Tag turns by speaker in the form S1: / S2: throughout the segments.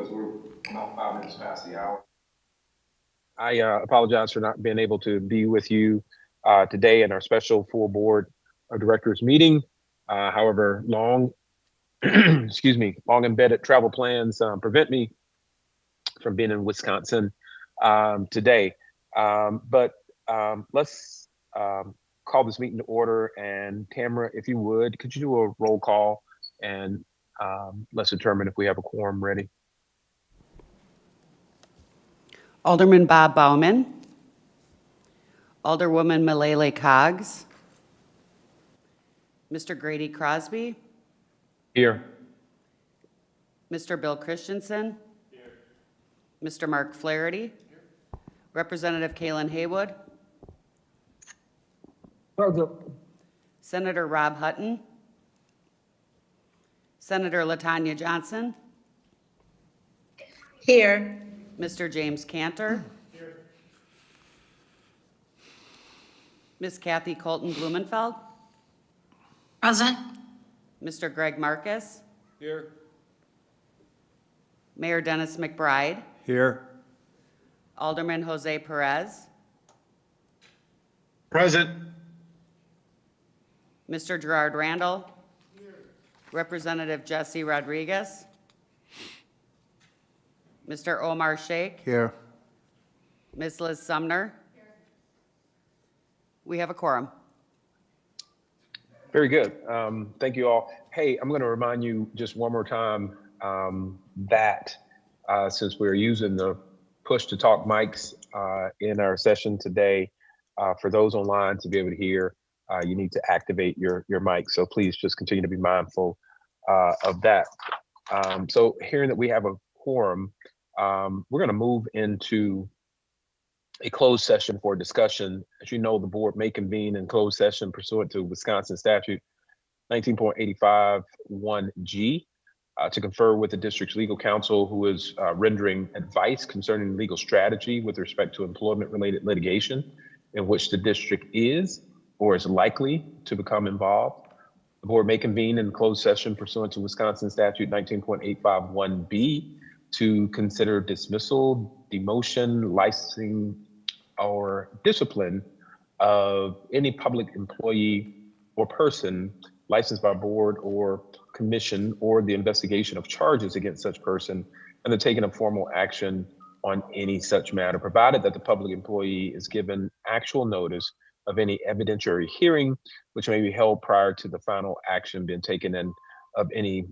S1: because we're about 5 minutes past the hour.
S2: I apologize for not being able to be with you today in our special full board of directors meeting. However, long, excuse me, long embedded travel plans prevent me from being in Wisconsin today. But let's call this meeting to order. And Tamara, if you would, could you do a roll call and let's determine if we have a quorum ready.
S3: Alderman Bob Bauman. Alderwoman Malele Coggs. Mr. Grady Crosby.
S2: Here.
S3: Mr. Bill Christensen. Here. Mr. Mark Flaherty. Here. Representative Kalen Haywood.
S4: Present.
S3: Senator Rob Hutton. Senator LaTanya Johnson.
S5: Here.
S3: Mr. James Cantor.
S4: Here.
S3: Ms. Kathy Colton Blumenfeld.
S5: Present.
S3: Mr. Greg Marcus.
S4: Here.
S3: Mayor Dennis McBride.
S4: Here.
S3: Alderman Jose Perez.
S4: Present.
S3: Mr. Gerard Randall. Here. Representative Jesse Rodriguez. Mr. Omar Sheikh.
S4: Here.
S3: Ms. Liz Sumner. Here. We have a quorum.
S2: Very good. Thank you all. Hey, I'm going to remind you just one more time that since we're using the push to talk mics in our session today, for those online to be able to hear, you need to activate your mic. So please just continue to be mindful of that. So hearing that we have a quorum, we're going to move into a closed session for discussion. As you know, the board may convene in closed session pursuant to Wisconsin statute 19.85(1)G to confer with the district's legal counsel who is rendering advice concerning legal strategy with respect to employment-related litigation in which the district is or is likely to become involved. The board may convene in closed session pursuant to Wisconsin statute 19.851(b) to consider dismissal, demotion, licensing, or discipline of any public employee or person licensed by board or commission, or the investigation of charges against such person and the taking of formal action on any such matter, provided that the public employee is given actual notice of any evidentiary hearing which may be held prior to the final action being taken and of any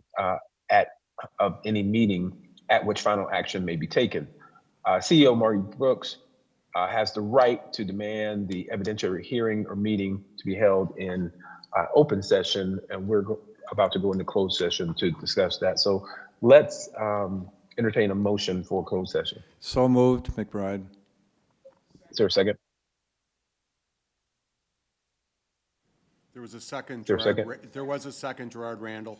S2: meeting at which final action may be taken. CEO Marty Brooks has the right to demand the evidentiary hearing or meeting to be held in open session, and we're about to go into closed session to discuss that. So let's entertain a motion for closed session.
S4: So moved, McBride.
S2: Is there a second?
S6: There was a second.
S2: Is there a second?
S6: There was a second, Gerard Randall.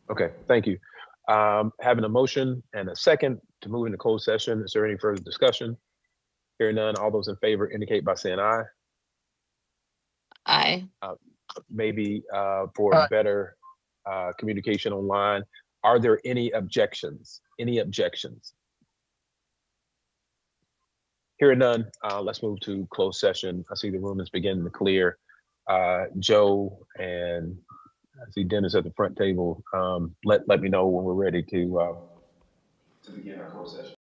S2: Okay, thank you. Having a motion and a second to move into closed session. Is there any further discussion? Hearing none, all those in favor indicate by saying aye.
S5: Aye.
S2: Maybe for better communication online, are there any objections? Any objections? Hearing none, let's move to closed session. I see the room is beginning to clear. Joe and I see Dennis at the front table. Let me know when we're ready to begin our closed session.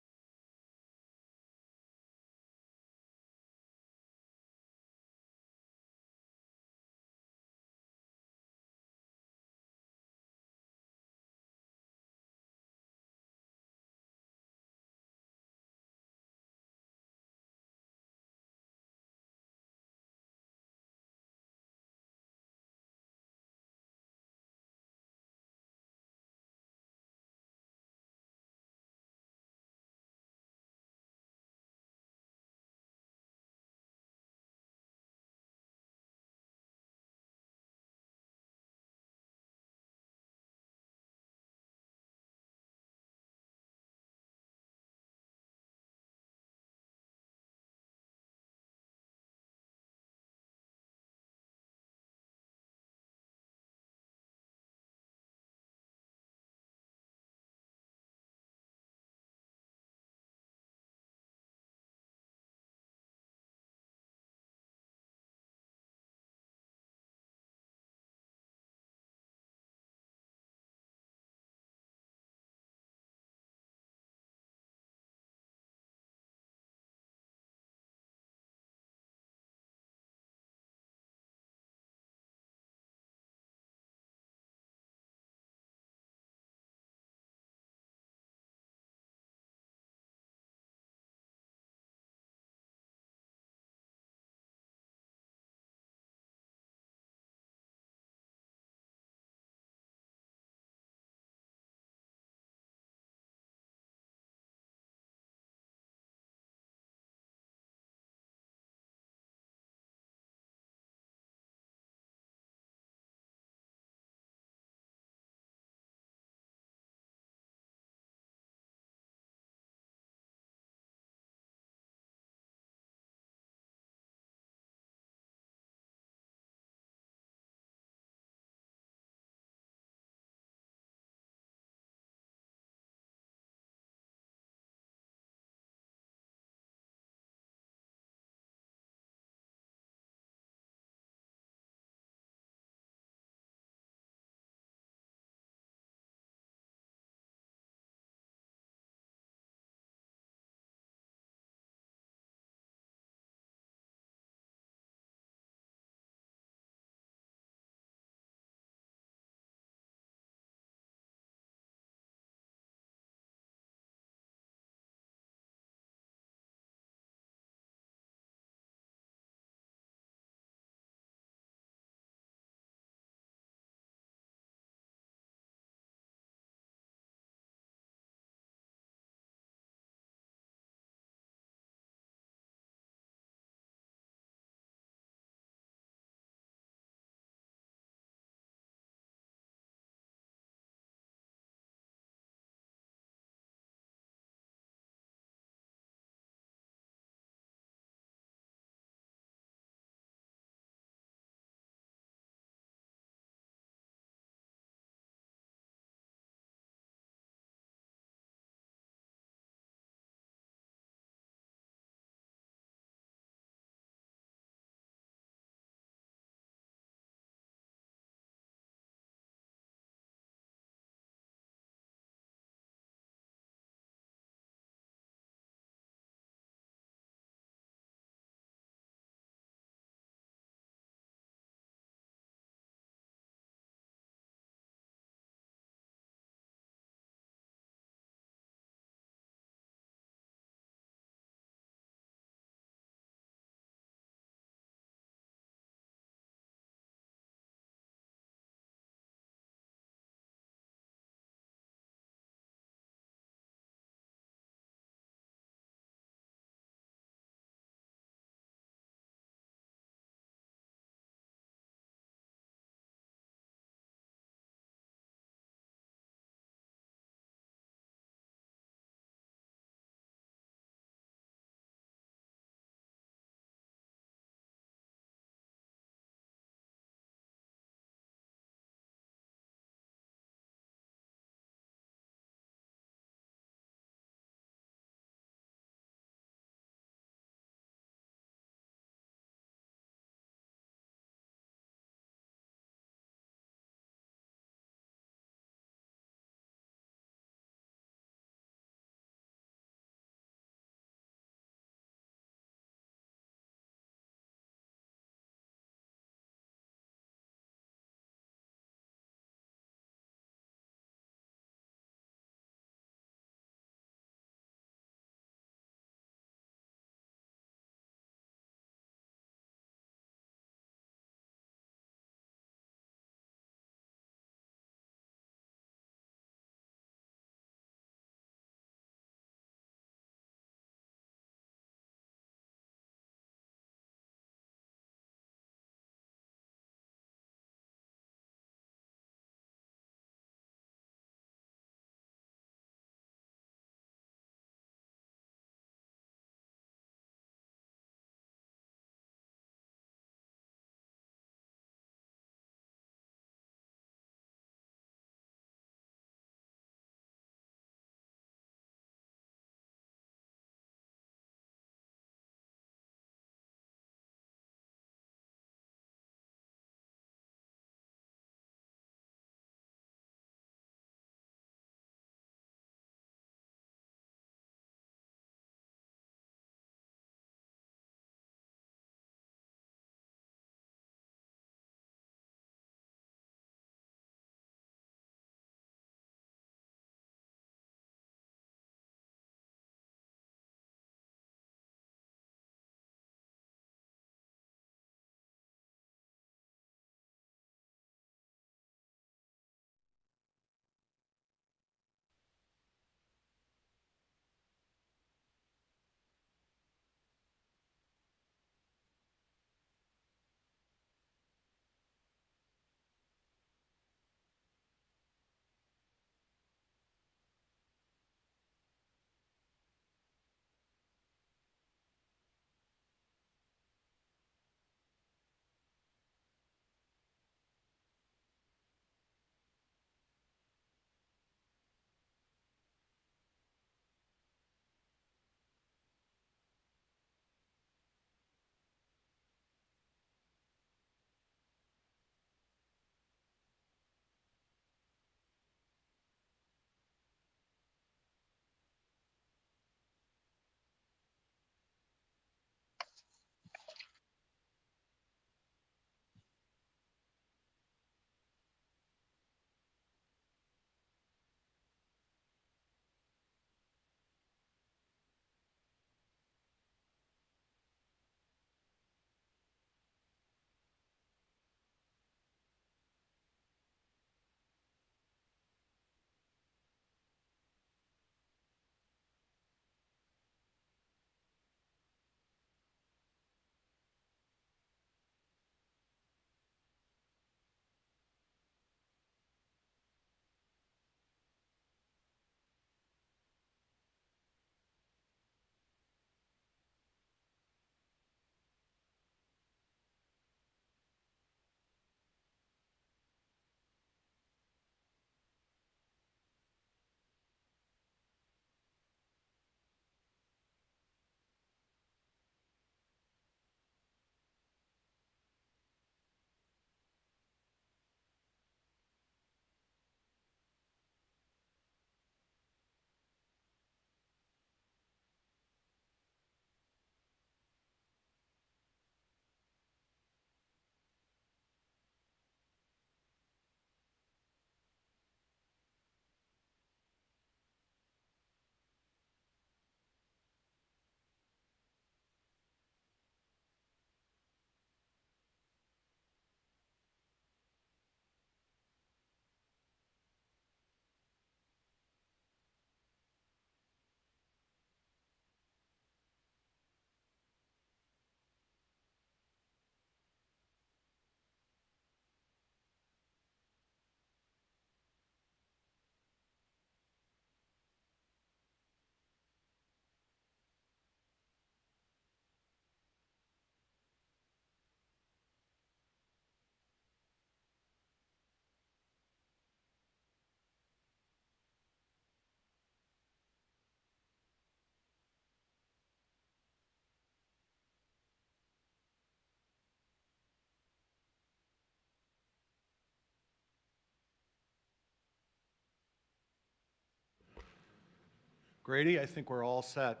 S6: Grady, I think we're all set.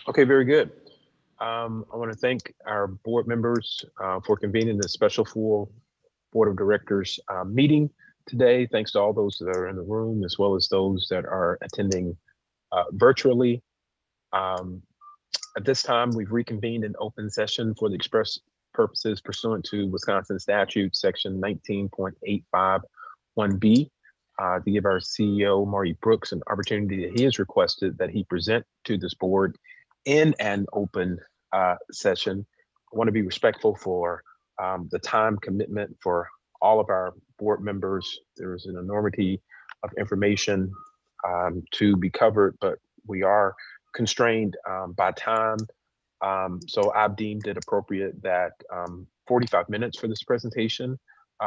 S2: Okay, very good. I want to thank our board members for convening this special full Board of Directors meeting today. Thanks to all those that are in the room, as well as those that are attending virtually. At this time, we've reconvened in open session for the express purposes pursuant to Wisconsin statute section 19.851B to give our CEO, Marty Brooks, an opportunity that he has requested that he present to this board in an open session. I want to be respectful for the time commitment for all of our board members. There's an enormity of information to be covered, but we are constrained by time. So I've deemed it appropriate that 45 minutes for this presentation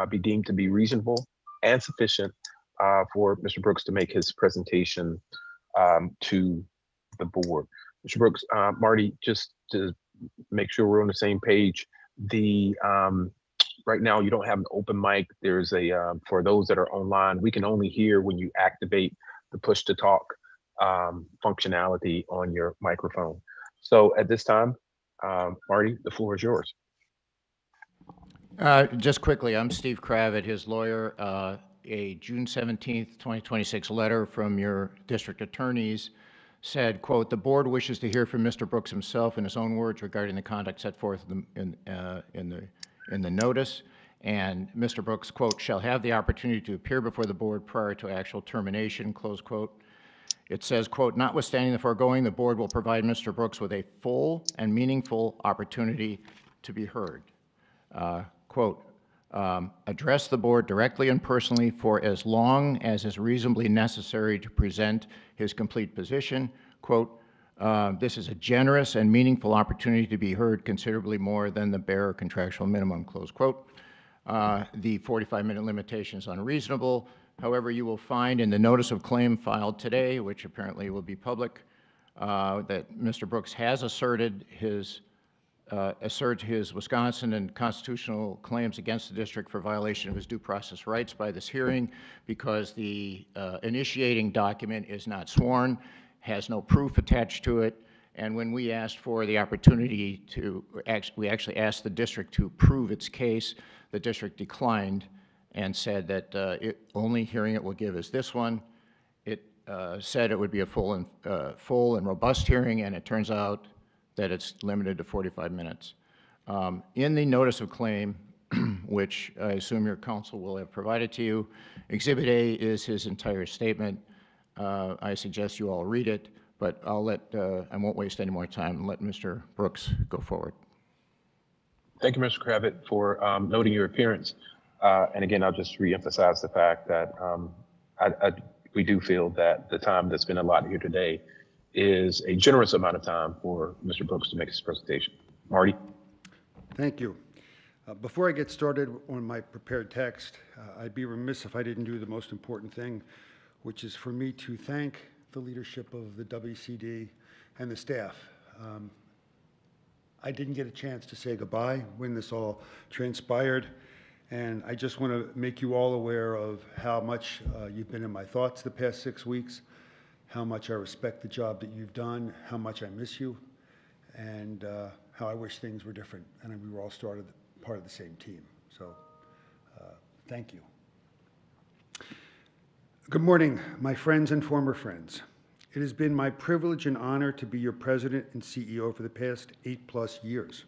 S2: be deemed to be reasonable and sufficient for Mr. Brooks to make his presentation to the board. Mr. Brooks, Marty, just to make sure we're on the same page, the right now you don't have an open mic. There's a for those that are online, we can only hear when you activate the push to talk functionality on your microphone. So at this time, Marty, the floor is yours.
S4: Just quickly, I'm Steve Kravitz, his lawyer. A June 17th, 2026 letter from your district attorneys said, quote, "The board wishes to hear from Mr. Brooks himself in his own words regarding the conduct set forth in the notice. And Mr. Brooks, quote, shall have the opportunity to appear before the board prior to actual termination," close quote. It says, quote, "Notwithstanding the foregoing, the board will provide Mr. Brooks with a full and meaningful opportunity to be heard." Quote, "Address the board directly and personally for as long as is reasonably necessary to present his complete position." Quote, "This is a generous and meaningful opportunity to be heard considerably more than the bare contractual minimum," close quote. The 45-minute limitation is unreasonable. However, you will find in the notice of claim filed today, which apparently will be public, that Mr. Brooks has asserted his Wisconsin and constitutional claims against the district for violation of his due process rights by this hearing, because the initiating document is not sworn, has no proof attached to it, and when we asked for the opportunity to, we actually asked the district to prove its case, the district declined and said that only hearing it will give us this one. It said it would be a full and robust hearing, and it turns out that it's limited to 45 minutes. In the notice of claim, which I assume your counsel will have provided to you, Exhibit A is his entire statement. I suggest you all read it, but I won't waste any more time and let Mr. Brooks go forward.
S2: Thank you, Mr. Kravitz, for noting your appearance. And again, I'll just reemphasize the fact that we do feel that the time that's been allotted here today is a generous amount of time for Mr. Brooks to make his presentation. Marty?
S6: Thank you. Before I get started on my prepared text, I'd be remiss if I didn't do the most important thing, which is for me to thank the leadership of the WCD and the staff. I didn't get a chance to say goodbye when this all transpired, and I just want to make you all aware of how much you've been in my thoughts the past 6 weeks, how much I respect the job that you've done, how much I miss you, and how I wish things were different and we were all part of the same team. So thank you. Good morning, my friends and former friends. It has been my privilege and honor to be your president and CEO for the past 8+ years.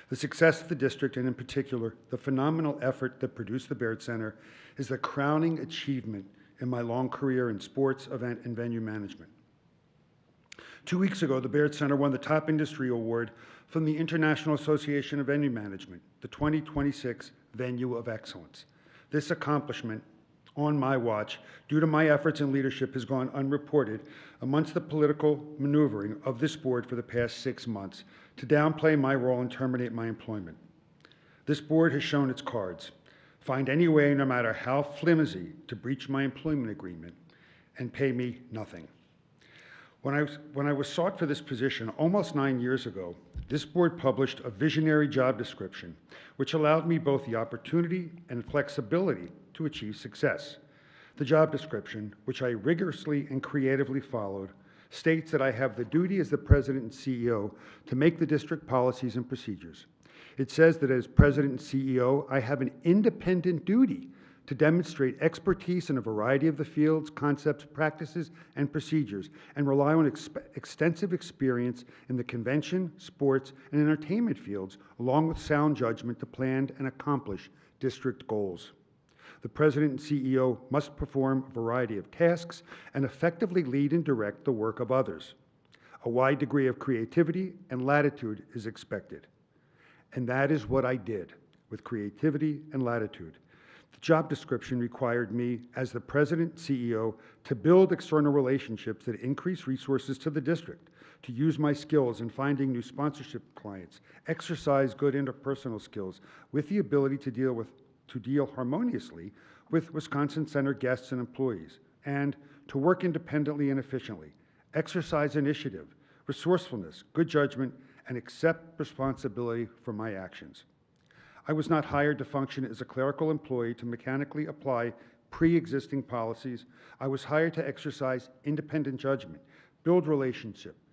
S6: The success of the district, and in particular, the phenomenal effort that produced the Baird Center, is the crowning achievement in my long career in sports, event, and venue management. 2 weeks ago, the Baird Center won the top industry award from the International Association of Venue Management, the 2026 Venue of Excellence. This accomplishment, on my watch, due to my efforts and leadership, has gone unreported amongst the political maneuvering of this board for the past 6 months to downplay my role and terminate my employment. This board has shown its cards. Find any way, no matter how flimsy, to breach my employment agreement and pay me nothing. When I was sought for this position almost 9 years ago, this board published a visionary job description, which allowed me both the opportunity and flexibility to achieve success. The job description, which I rigorously and creatively followed, states that I have the duty as the president and CEO to make the district policies and procedures. It says that as president and CEO, I have an independent duty to demonstrate expertise in a variety of the fields, concepts, practices, and procedures, and rely on extensive experience in the convention, sports, and entertainment fields, along with sound judgment to plan and accomplish district goals. The president and CEO must perform a variety of tasks and effectively lead and direct the work of others. A wide degree of creativity and latitude is expected. And that is what I did with creativity and latitude. The job description required me, as the president and CEO, to build external relationships that increase resources to the district, to use my skills in finding new sponsorship clients, exercise good interpersonal skills with the ability to deal harmoniously with Wisconsin Center guests and employees, and to work independently and efficiently, exercise initiative, resourcefulness, good judgment, and accept responsibility for my actions. I was not hired to function as a clerical employee to mechanically apply pre-existing policies. I was hired to exercise independent judgment, build relationships,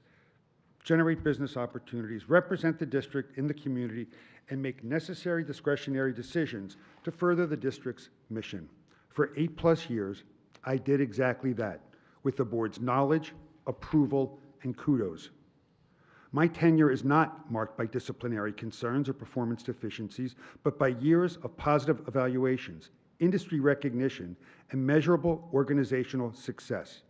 S6: generate business opportunities, represent the district in the community, and make necessary discretionary decisions to further the district's mission. For 8+ years, I did exactly that, with the board's knowledge, approval, and kudos. My tenure is not marked by disciplinary concerns or performance deficiencies, but by years of positive evaluations, industry recognition, and measurable organizational success.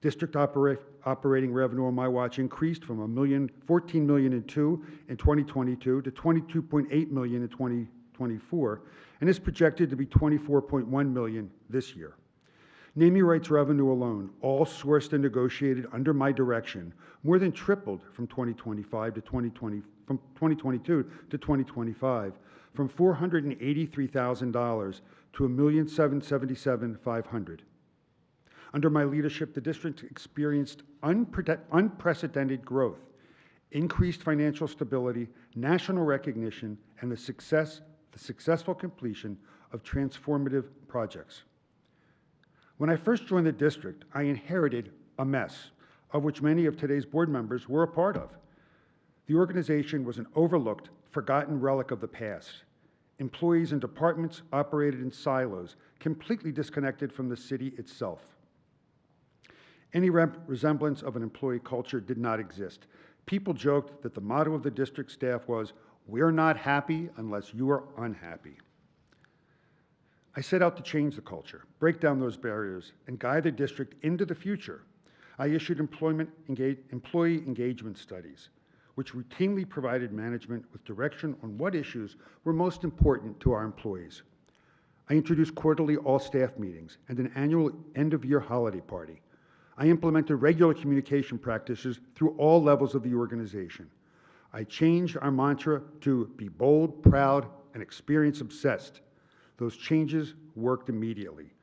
S6: District operating revenue on my watch increased from $14 million in 2022 to $22.8 million in 2024, and is projected to be $24.1 million this year. Naming rights revenue alone, all sourced and negotiated under my direction, more than tripled from 2022 to 2025, from $483,000 to $1,777,500. Under my leadership, the district experienced unprecedented growth, increased financial stability, national recognition, and the successful completion of transformative projects. When I first joined the district, I inherited a mess, of which many of today's board members were a part of. The organization was an overlooked, forgotten relic of the past. Employees and departments operated in silos, completely disconnected from the city itself. Any resemblance of an employee culture did not exist. People joked that the motto of the district staff was, "We're not happy unless you are unhappy." I set out to change the culture, break down those barriers, and guide the district into the future. I issued employee engagement studies, which routinely provided management with direction on what issues were most important to our employees. I introduced quarterly all-staff meetings and an annual end-of-year holiday party. I implemented regular communication practices through all levels of the organization. I changed our mantra to be bold, proud, and experience-obsessed. Those changes worked immediately.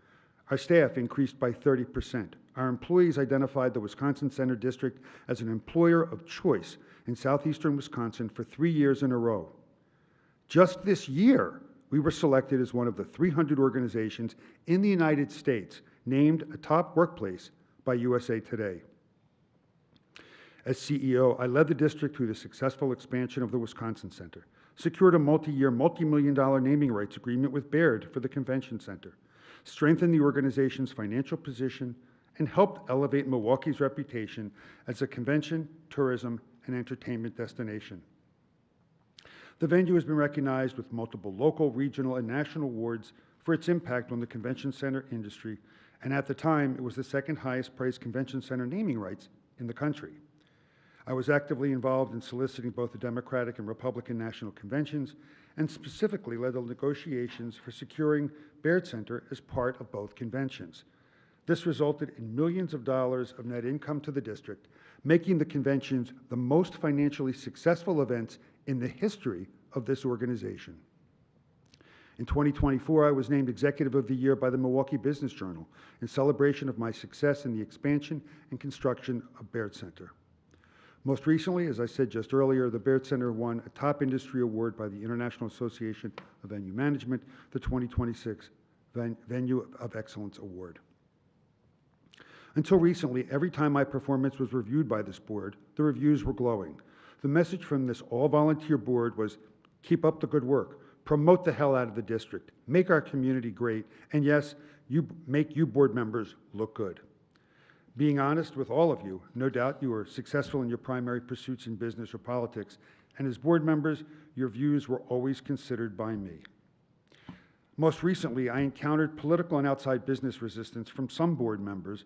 S6: Our staff increased by 30%. Our employees identified the Wisconsin Center District as an employer of choice in southeastern Wisconsin for 3 years in a row. Just this year, we were selected as one of the 300 organizations in the United States named a top workplace by USA Today. As CEO, I led the district through the successful expansion of the Wisconsin Center, secured a multi-year, multi-million-dollar naming rights agreement with Baird for the convention center, strengthened the organization's financial position, and helped elevate Milwaukee's reputation as a convention, tourism, and entertainment destination. The venue has been recognized with multiple local, regional, and national awards for its impact on the convention center industry, and at the time, it was the second highest priced convention center naming rights in the country. I was actively involved in soliciting both the Democratic and Republican national conventions, and specifically led the negotiations for securing Baird Center as part of both conventions. This resulted in millions of dollars of net income to the district, making the conventions the most financially successful events in the history of this organization. In 2024, I was named Executive of the Year by the Milwaukee Business Journal in celebration of my success in the expansion and construction of Baird Center. Most recently, as I said just earlier, the Baird Center won a top industry award by the International Association of Venue Management, the 2026 Venue of Excellence Award. Until recently, every time my performance was reviewed by this board, the reviews were glowing. The message from this all-volunteer board was, keep up the good work, promote the hell out of the district, make our community great, and yes, make you board members look good. Being honest with all of you, no doubt you were successful in your primary pursuits in business or politics, and as board members, your views were always considered by me. Most recently, I encountered political and outside business resistance from some board members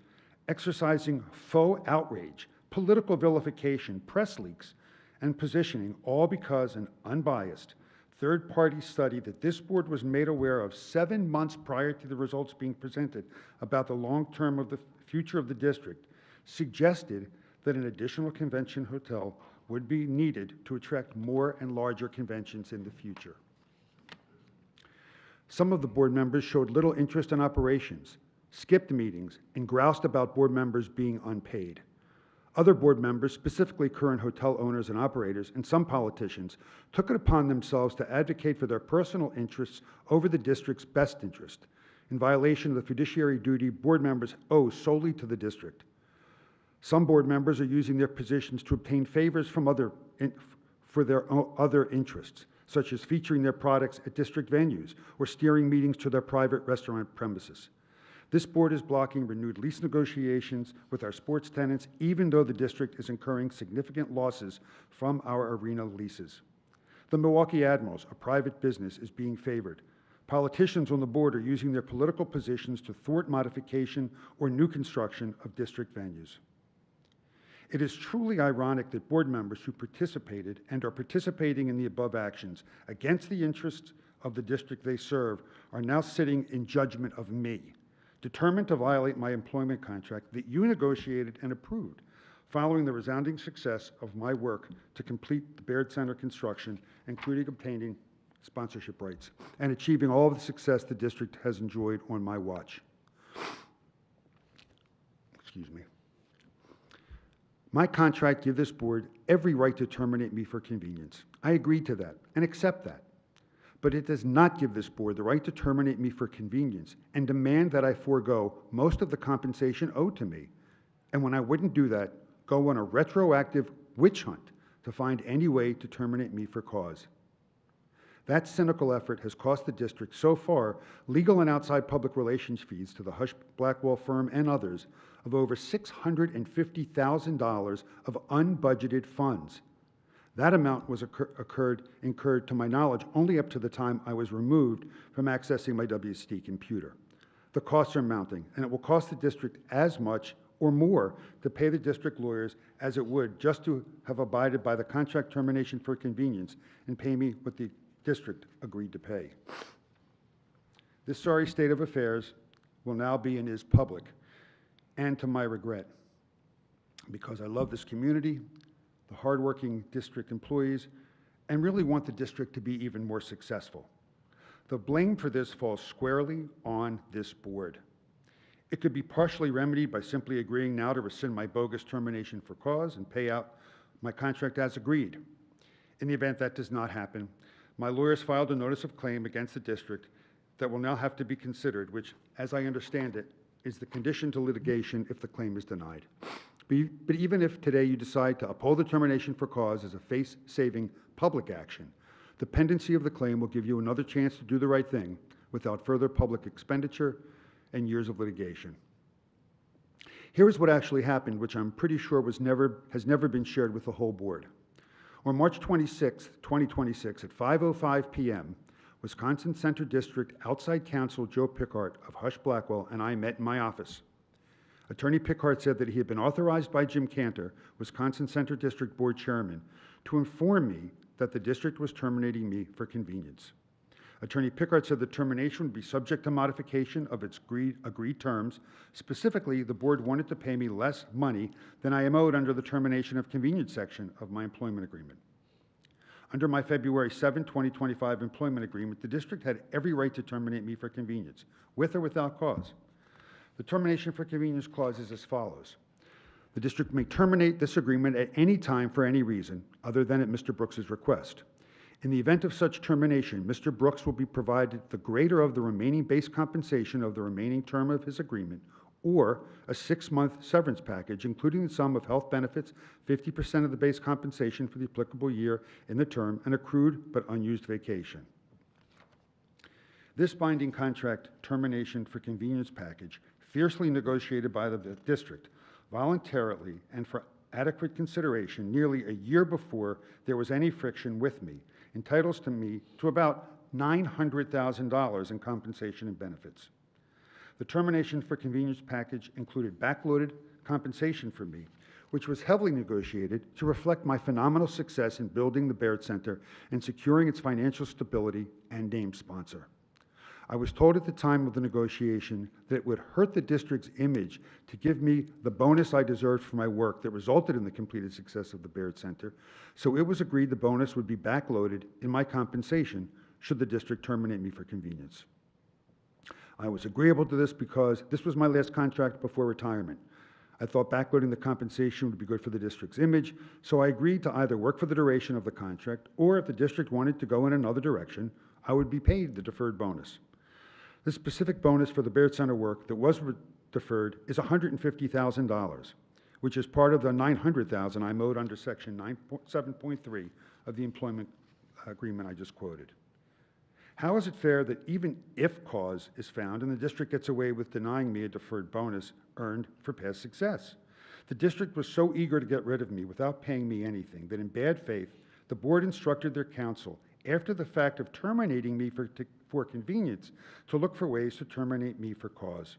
S6: exercising faux outrage, political vilification, press leaks, and positioning, all because an unbiased third-party study that this board was made aware of 7 months prior to the results being presented about the long-term of the future of the district suggested that an additional convention hotel would be needed to attract more and larger conventions in the future. Some of the board members showed little interest in operations, skipped meetings, and groused about board members being unpaid. Other board members, specifically current hotel owners and operators, and some politicians, took it upon themselves to advocate for their personal interests over the district's best interest, in violation of the fiduciary duty board members owe solely to the district. Some board members are using their positions to obtain favors from for their other interests, such as featuring their products at district venues or steering meetings to their private restaurant premises. This board is blocking renewed lease negotiations with our sports tenants, even though the district is incurring significant losses from our arena leases. The Milwaukee Admirals, a private business, is being favored. Politicians on the board are using their political positions to thwart modification or new construction of district venues. It is truly ironic that board members who participated and are participating in the above actions against the interests of the district they serve are now sitting in judgment of me, determined to violate my employment contract that you negotiated and approved, following the resounding success of my work to complete the Baird Center construction, including obtaining sponsorship rights and achieving all of the success the district has enjoyed on my watch. Excuse me. My contract gives this board every right to terminate me for convenience. I agree to that and accept that. But it does not give this board the right to terminate me for convenience and demand that I forego most of the compensation owed to me. And when I wouldn't do that, go on a retroactive witch hunt to find any way to terminate me for cause. That cynical effort has cost the district so far legal and outside public relations fees to the Hush Blackwell firm and others of over $650,000 of unbudgeted funds. That amount was incurred, to my knowledge, only up to the time I was removed from accessing my WCD computer. The costs are mounting, and it will cost the district as much or more to pay the district lawyers as it would just to have abided by the contract termination for convenience and pay me what the district agreed to pay. This sorry state of affairs will now be and is public, and to my regret, because I love this community, the hardworking district employees, and really want the district to be even more successful. The blame for this falls squarely on this board. It could be partially remedied by simply agreeing now to rescind my bogus termination for cause and pay out my contract as agreed. In the event that does not happen, my lawyers filed a notice of claim against the district that will now have to be considered, which, as I understand it, is the condition to litigation if the claim is denied. But even if today you decide to uphold the termination for cause as a face-saving public action, the pendency of the claim will give you another chance to do the right thing without further public expenditure and years of litigation. Here is what actually happened, which I'm pretty sure has never been shared with the whole board. On March 26, 2026, at 5:05 p.m., Wisconsin Center District Outside Counsel Joe Pickart of Hush Blackwell and I met in my office. Attorney Pickart said that he had been authorized by Jim Cantor, Wisconsin Center District Board Chairman, to inform me that the district was terminating me for convenience. Attorney Pickart said the termination would be subject to modification of its agreed terms. Specifically, the board wanted to pay me less money than I am owed under the termination of convenience section of my employment agreement. Under my February 7, 2025 employment agreement, the district had every right to terminate me for convenience, with or without cause. The termination for convenience clause is as follows. The district may terminate this agreement at any time for any reason other than at Mr. Brooks's request. In the event of such termination, Mr. Brooks will be provided the greater of the remaining base compensation of the remaining term of his agreement, or a 6-month severance package, including the sum of health benefits, 50% of the base compensation for the applicable year in the term, and accrued but unused vacation. This binding contract termination for convenience package, fiercely negotiated by the district, voluntarily and for adequate consideration nearly a year before there was any friction with me, entitles to me to about $900,000 in compensation and benefits. The termination for convenience package included backloaded compensation for me, which was heavily negotiated to reflect my phenomenal success in building the Baird Center and securing its financial stability and named sponsor. I was told at the time of the negotiation that it would hurt the district's image to give me the bonus I deserved for my work that resulted in the completed success of the Baird Center, so it was agreed the bonus would be backloaded in my compensation should the district terminate me for convenience. I was agreeable to this because this was my last contract before retirement. I thought backloading the compensation would be good for the district's image, so I agreed to either work for the duration of the contract, or if the district wanted to go in another direction, I would be paid the deferred bonus. The specific bonus for the Baird Center work that was deferred is $150,000, which is part of the $900,000 I'm owed under Section 7.3 of the employment agreement I just quoted. How is it fair that even if cause is found and the district gets away with denying me a deferred bonus earned for past success? The district was so eager to get rid of me without paying me anything that in bad faith, the board instructed their counsel after the fact of terminating me for convenience to look for ways to terminate me for cause.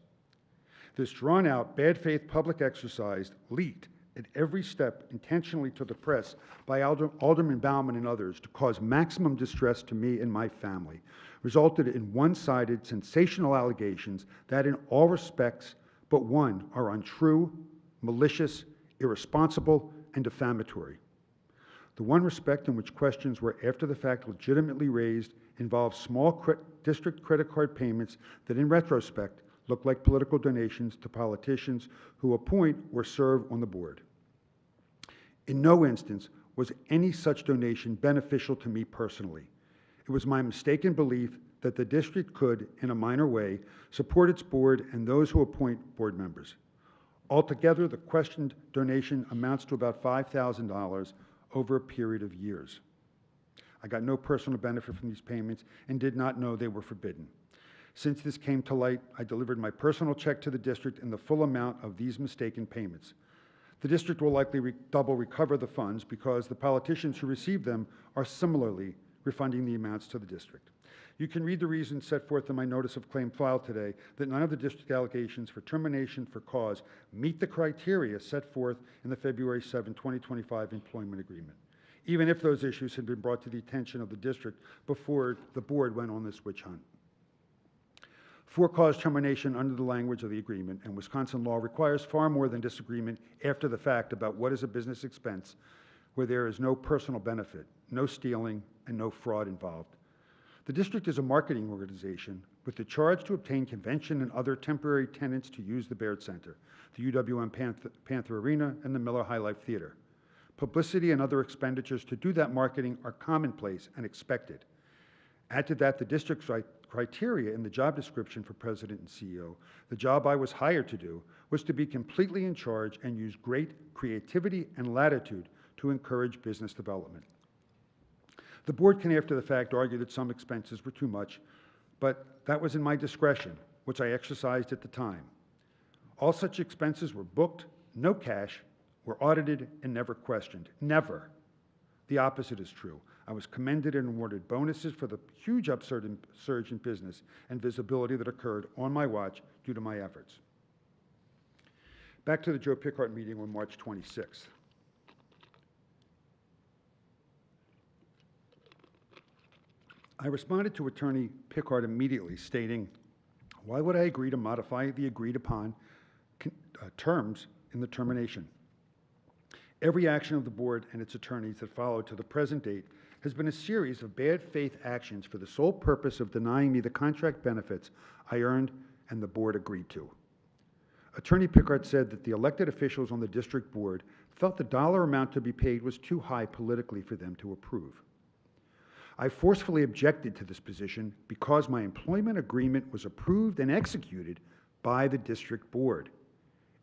S6: This drawn-out, bad faith public exercise leaked at every step intentionally to the press by Alderman Bauman and others to cause maximum distress to me and my family, resulted in one-sided, sensational allegations that in all respects but one are untrue, malicious, irresponsible, and defamatory. The one respect in which questions were after the fact legitimately raised involves small district credit card payments that in retrospect look like political donations to politicians who appoint or serve on the board. In no instance was any such donation beneficial to me personally. It was my mistaken belief that the district could, in a minor way, support its board and those who appoint board members. Altogether, the questioned donation amounts to about $5,000 over a period of years. I got no personal benefit from these payments and did not know they were forbidden. Since this came to light, I delivered my personal check to the district in the full amount of these mistaken payments. The district will likely double recover the funds because the politicians who received them are similarly refunding the amounts to the district. You can read the reasons set forth in my notice of claim filed today that none of the district allegations for termination for cause meet the criteria set forth in the February 7, 2025 employment agreement, even if those issues had been brought to the attention of the district before the board went on this witch hunt. For cause termination under the language of the agreement and Wisconsin law requires far more than disagreement after the fact about what is a business expense where there is no personal benefit, no stealing, and no fraud involved. The district is a marketing organization with the charge to obtain convention and other temporary tenants to use the Baird Center, the UWM Panther Arena, and the Miller High Life Theater. Publicity and other expenditures to do that marketing are commonplace and expected. Add to that the district's criteria in the job description for president and CEO. The job I was hired to do was to be completely in charge and use great creativity and latitude to encourage business development. The board can, after the fact, argue that some expenses were too much, but that was in my discretion, which I exercised at the time. All such expenses were booked, no cash, were audited, and never questioned. Never. The opposite is true. I was commended and awarded bonuses for the huge surge in business and visibility that occurred on my watch due to my efforts. Back to the Joe Pickard meeting on March 26th. I responded to Attorney Pickard immediately, stating, why would I agree to modify the agreed upon terms in the termination? Every action of the board and its attorneys that followed to the present date has been a series of bad faith actions for the sole purpose of denying me the contract benefits I earned and the board agreed to. Attorney Pickard said that the elected officials on the district board felt the dollar amount to be paid was too high politically for them to approve. I forcefully objected to this position because my employment agreement was approved and executed by the district board.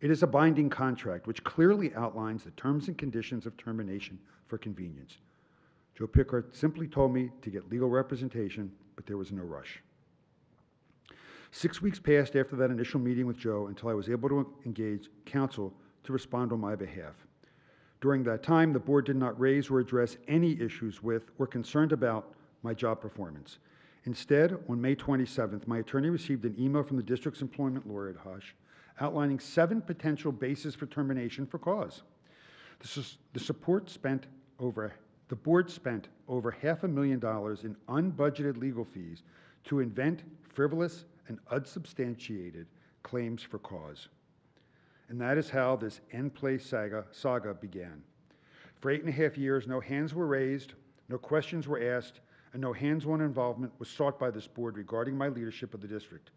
S6: It is a binding contract which clearly outlines the terms and conditions of termination for convenience. Joe Pickard simply told me to get legal representation, but there was no rush. 6 weeks passed after that initial meeting with Joe until I was able to engage counsel to respond on my behalf. During that time, the board did not raise or address any issues with or concerned about my job performance. Instead, on May 27th, my attorney received an email from the district's employment lawyer at Hush outlining 7 potential bases for termination for cause. The board spent over $500,000 in unbudgeted legal fees to invent frivolous and unsubstantiated claims for cause. And that is how this end-place saga began. For 8.5 years, no hands were raised, no questions were asked, and no hands-on involvement was sought by this board regarding my leadership of the district.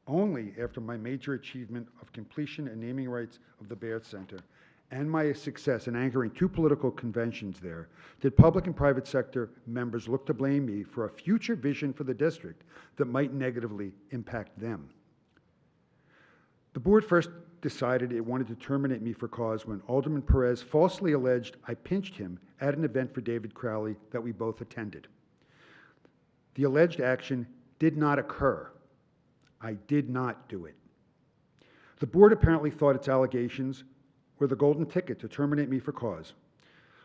S6: Only after my major achievement of completion and naming rights of the Baird Center and my success in anchoring 2 political conventions there did public and private sector members look to blame me for a future vision for the district that might negatively impact them. The board first decided it wanted to terminate me for cause when Alderman Perez falsely alleged I pinched him at an event for David Crowley that we both attended. The alleged action did not occur. I did not do it. The board apparently thought its allegations were the golden ticket to terminate me for cause.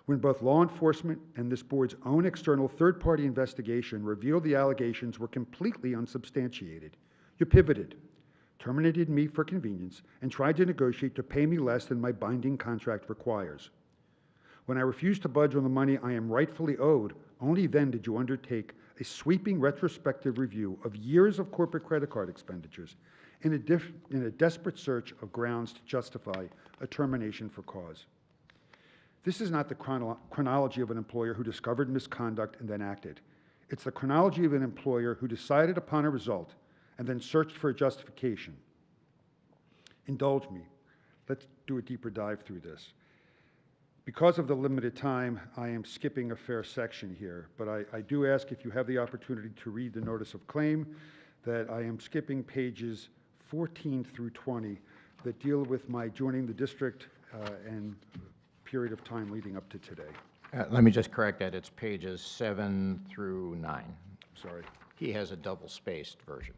S6: When both law enforcement and this board's own external third-party investigation revealed the allegations were completely unsubstantiated, you pivoted, terminated me for convenience, and tried to negotiate to pay me less than my binding contract requires. When I refused to budge on the money I am rightfully owed, only then did you undertake a sweeping retrospective review of years of corporate credit card expenditures in a desperate search of grounds to justify a termination for cause. This is not the chronology of an employer who discovered misconduct and then acted. It's the chronology of an employer who decided upon a result and then searched for a justification. Indulge me. Let's do a deeper dive through this. Because of the limited time, I am skipping a fair section here, but I do ask if you have the opportunity to read the notice of claim that I am skipping pages 14 through 20 that deal with my joining the district and period of time leading up to today.
S4: Let me just correct that. It's pages 7 through 9.
S6: Sorry.
S4: He has a double-spaced version.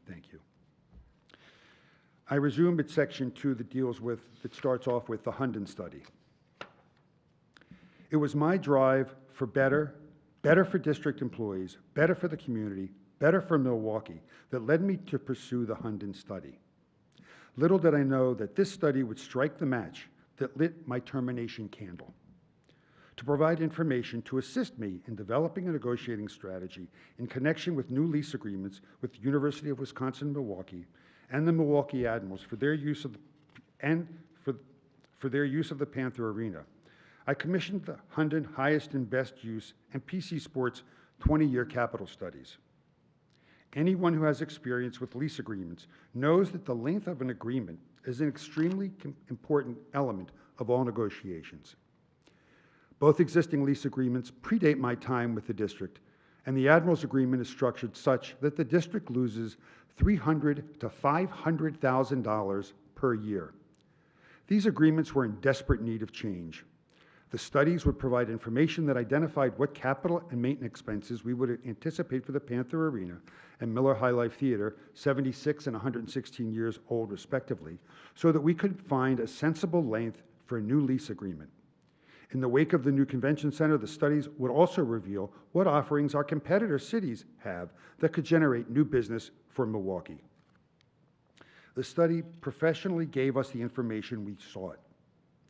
S6: Thank you. I resume at section 2 that starts off with the Hunden study. It was my drive for better for district employees, better for the community, better for Milwaukee, that led me to pursue the Hunden study. Little did I know that this study would strike the match that lit my termination candle. To provide information to assist me in developing a negotiating strategy in connection with new lease agreements with the University of Wisconsin-Milwaukee and the Milwaukee Admirals for their use of the Panther Arena, I commissioned the Hunden Highest and Best Use and PC Sports 20-year capital studies. Anyone who has experience with lease agreements knows that the length of an agreement is an extremely important element of all negotiations. Both existing lease agreements predate my time with the district, and the Admiral's agreement is structured such that the district loses $300,000 to $500,000 per year. These agreements were in desperate need of change. The studies would provide information that identified what capital and maintenance expenses we would anticipate for the Panther Arena and Miller High Life Theater, 76 and 116 years old respectively, so that we could find a sensible length for a new lease agreement. In the wake of the new convention center, the studies would also reveal what offerings our competitor cities have that could generate new business for Milwaukee. The study professionally gave us the information we sought.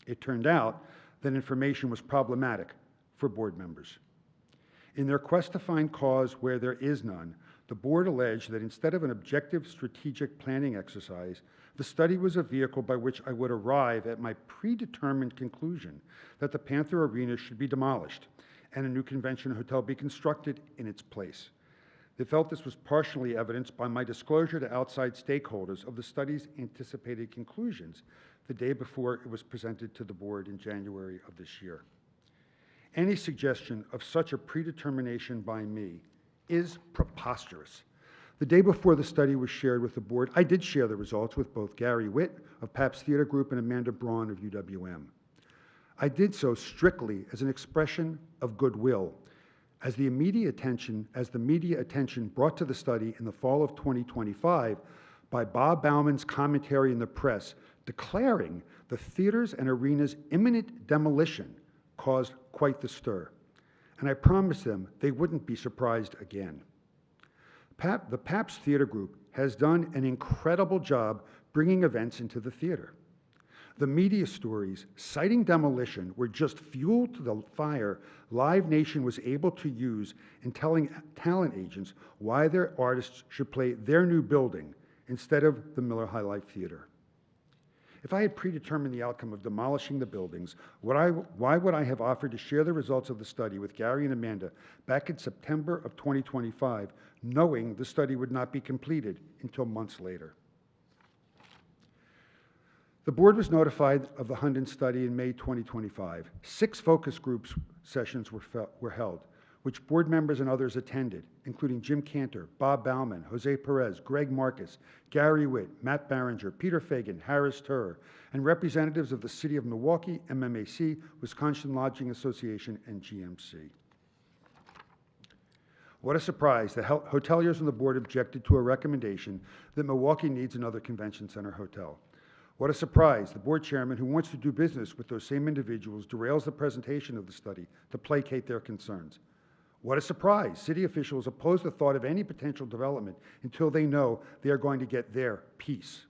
S6: It turned out that information was problematic for board members. In their quest to find cause where there is none, the board alleged that instead of an objective strategic planning exercise, the study was a vehicle by which I would arrive at my predetermined conclusion that the Panther Arena should be demolished and a new convention hotel be constructed in its place. They felt this was partially evidenced by my disclosure to outside stakeholders of the study's anticipated conclusions the day before it was presented to the board in January of this year. Any suggestion of such a predetermination by me is preposterous. The day before the study was shared with the board, I did share the results with both Gary Witt of Pabst Theater Group and Amanda Braun of UWM. I did so strictly as an expression of goodwill, as the media attention brought to the study in the fall of 2025 by Bob Bauman's commentary in the press declaring the theaters and arenas' imminent demolition caused quite the stir, and I promised them they wouldn't be surprised again. The Pabst Theater Group has done an incredible job bringing events into the theater. The media stories citing demolition were just fuel to the fire Live Nation was able to use in telling talent agents why their artists should play their new building instead of the Miller High Life Theater. If I had predetermined the outcome of demolishing the buildings, why would I have offered to share the results of the study with Gary and Amanda back in September of 2025, knowing the study would not be completed until months later? The board was notified of the Hunden study in May 2025. 6 focus group sessions were held, which board members and others attended, including Jim Cantor, Bob Bauman, Jose Perez, Greg Marcus, Gary Witt, Matt Barringer, Peter Fagan, Harris Turer, and representatives of the City of Milwaukee, MMAC, Wisconsin Lodging Association, and GMC. What a surprise, the hoteliers on the board objected to a recommendation that Milwaukee needs another convention center hotel. What a surprise, the board chairman, who wants to do business with those same individuals, derails the presentation of the study to placate their concerns. What a surprise, city officials oppose the thought of any potential development until they know they are going to get their piece.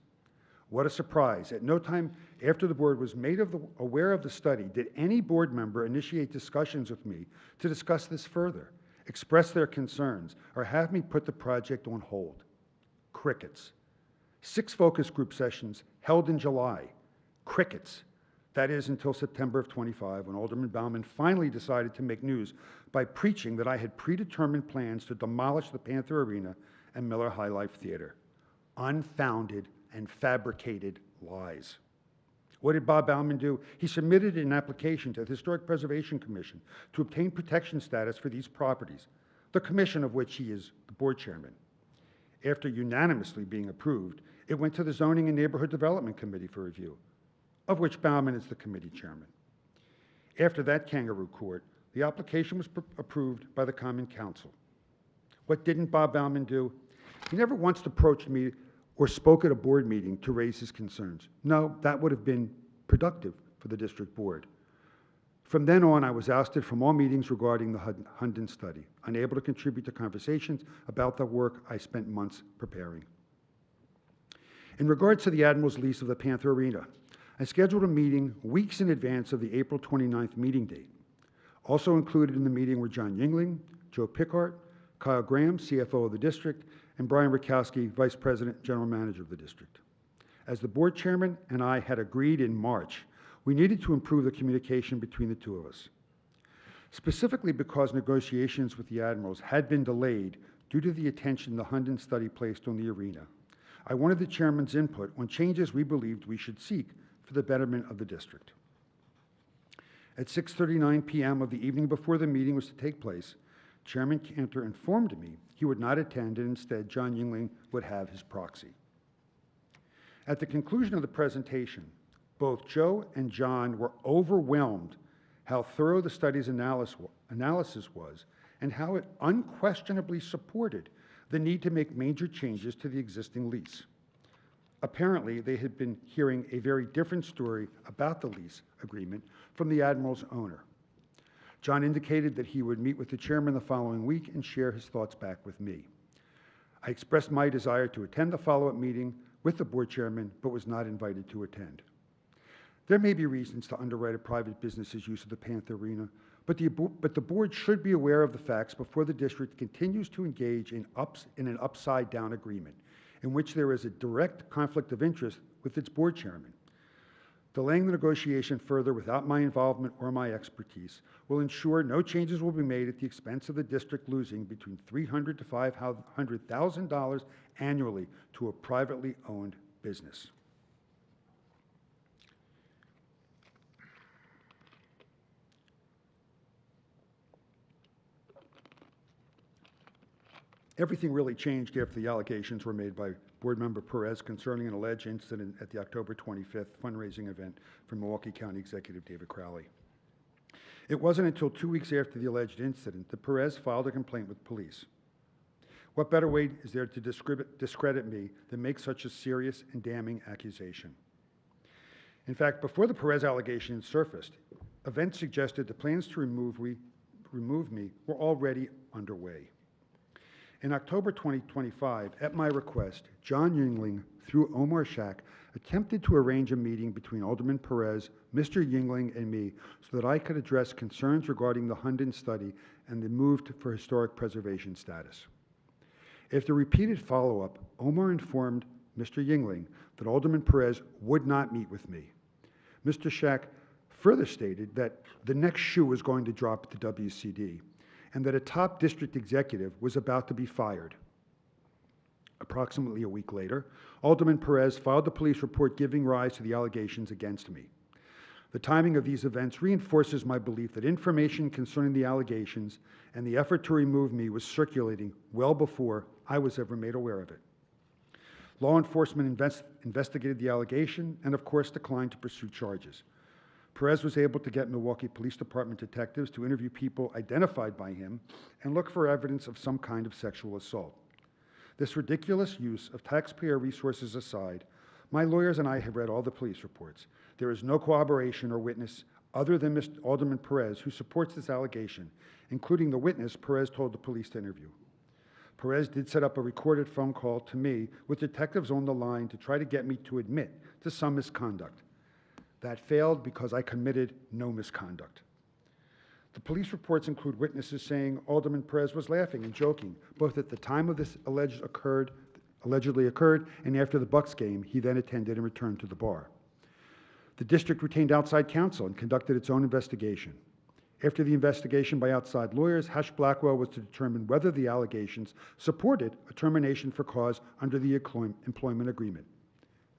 S6: What a surprise, at no time after the board was made aware of the study did any board member initiate discussions with me to discuss this further, express their concerns, or have me put the project on hold. Crickets. 6 focus group sessions held in July. Crickets. That is until September of 25, when Alderman Bauman finally decided to make news by preaching that I had predetermined plans to demolish the Panther Arena and Miller High Life Theater. Unfounded and fabricated lies. What did Bob Bauman do? He submitted an application to the Historic Preservation Commission to obtain protection status for these properties, the commission of which he is the board chairman. After unanimously being approved, it went to the Zoning and Neighborhood Development Committee for review, of which Bauman is the committee chairman. After that kangaroo court, the application was approved by the Common Council. What didn't Bob Bauman do? He never once approached me or spoke at a board meeting to raise his concerns. No, that would have been productive for the district board. From then on, I was ousted from all meetings regarding the Hunden study, unable to contribute to conversations about the work I spent months preparing. In regards to the Admiral's lease of the Panther Arena, I scheduled a meeting weeks in advance of the April 29th meeting date. Also included in the meeting were John Yingling, Joe Pickart, Kyle Graham, CFO of the district, and Brian Rakowski, Vice President, General Manager of the district. As the board chairman and I had agreed in March, we needed to improve the communication between the two of us. Specifically because negotiations with the Admirals had been delayed due to the attention the Hunden study placed on the arena, I wanted the chairman's input on changes we believed we should seek for the betterment of the district. At 6:39 p.m. of the evening before the meeting was to take place, Chairman Cantor informed me he would not attend and instead John Yingling would have his proxy. At the conclusion of the presentation, both Joe and John were overwhelmed how thorough the study's analysis was and how it unquestionably supported the need to make major changes to the existing lease. Apparently, they had been hearing a very different story about the lease agreement from the Admiral's owner. John indicated that he would meet with the chairman the following week and share his thoughts back with me. I expressed my desire to attend the follow-up meeting with the board chairman, but was not invited to attend. There may be reasons to underwrite a private business's use of the Panther Arena, but the board should be aware of the facts before the district continues to engage in an upside-down agreement in which there is a direct conflict of interest with its board chairman. Delaying the negotiation further without my involvement or my expertise will ensure no changes will be made at the expense of the district losing between $300,000 to $500,000 annually to a privately owned business. Everything really changed after the allegations were made by Board Member Perez concerning an alleged incident at the October 25th fundraising event for Milwaukee County Executive David Crowley. It wasn't until 2 weeks after the alleged incident that Perez filed a complaint with police. What better way is there to discredit me than make such a serious and damning accusation? In fact, before the Perez allegations surfaced, events suggested the plans to remove me were already underway. In October 2025, at my request, John Yingling, through Omar Shak, attempted to arrange a meeting between Alderman Perez, Mr. Yingling, and me so that I could address concerns regarding the Hunden study and the move for historic preservation status. After repeated follow-up, Omar informed Mr. Yingling that Alderman Perez would not meet with me. Mr. Shak further stated that the next shoe was going to drop at the WCD and that a top district executive was about to be fired. Approximately a week later, Alderman Perez filed the police report giving rise to the allegations against me. The timing of these events reinforces my belief that information concerning the allegations and the effort to remove me was circulating well before I was ever made aware of it. Law enforcement investigated the allegation and, of course, declined to pursue charges. Perez was able to get Milwaukee Police Department detectives to interview people identified by him and look for evidence of some kind of sexual assault. This ridiculous use of taxpayer resources aside, my lawyers and I have read all the police reports. There is no corroboration or witness other than Mr. Alderman Perez who supports this allegation, including the witness Perez told the police to interview. Perez did set up a recorded phone call to me with detectives on the line to try to get me to admit to some misconduct. That failed because I committed no misconduct. The police reports include witnesses saying Alderman Perez was laughing and joking, both at the time of this allegedly occurred and after the Bucks game he then attended and returned to the bar. The district retained outside counsel and conducted its own investigation. After the investigation by outside lawyers, Hash-Blackwell was to determine whether the allegations supported a termination for cause under the employment agreement.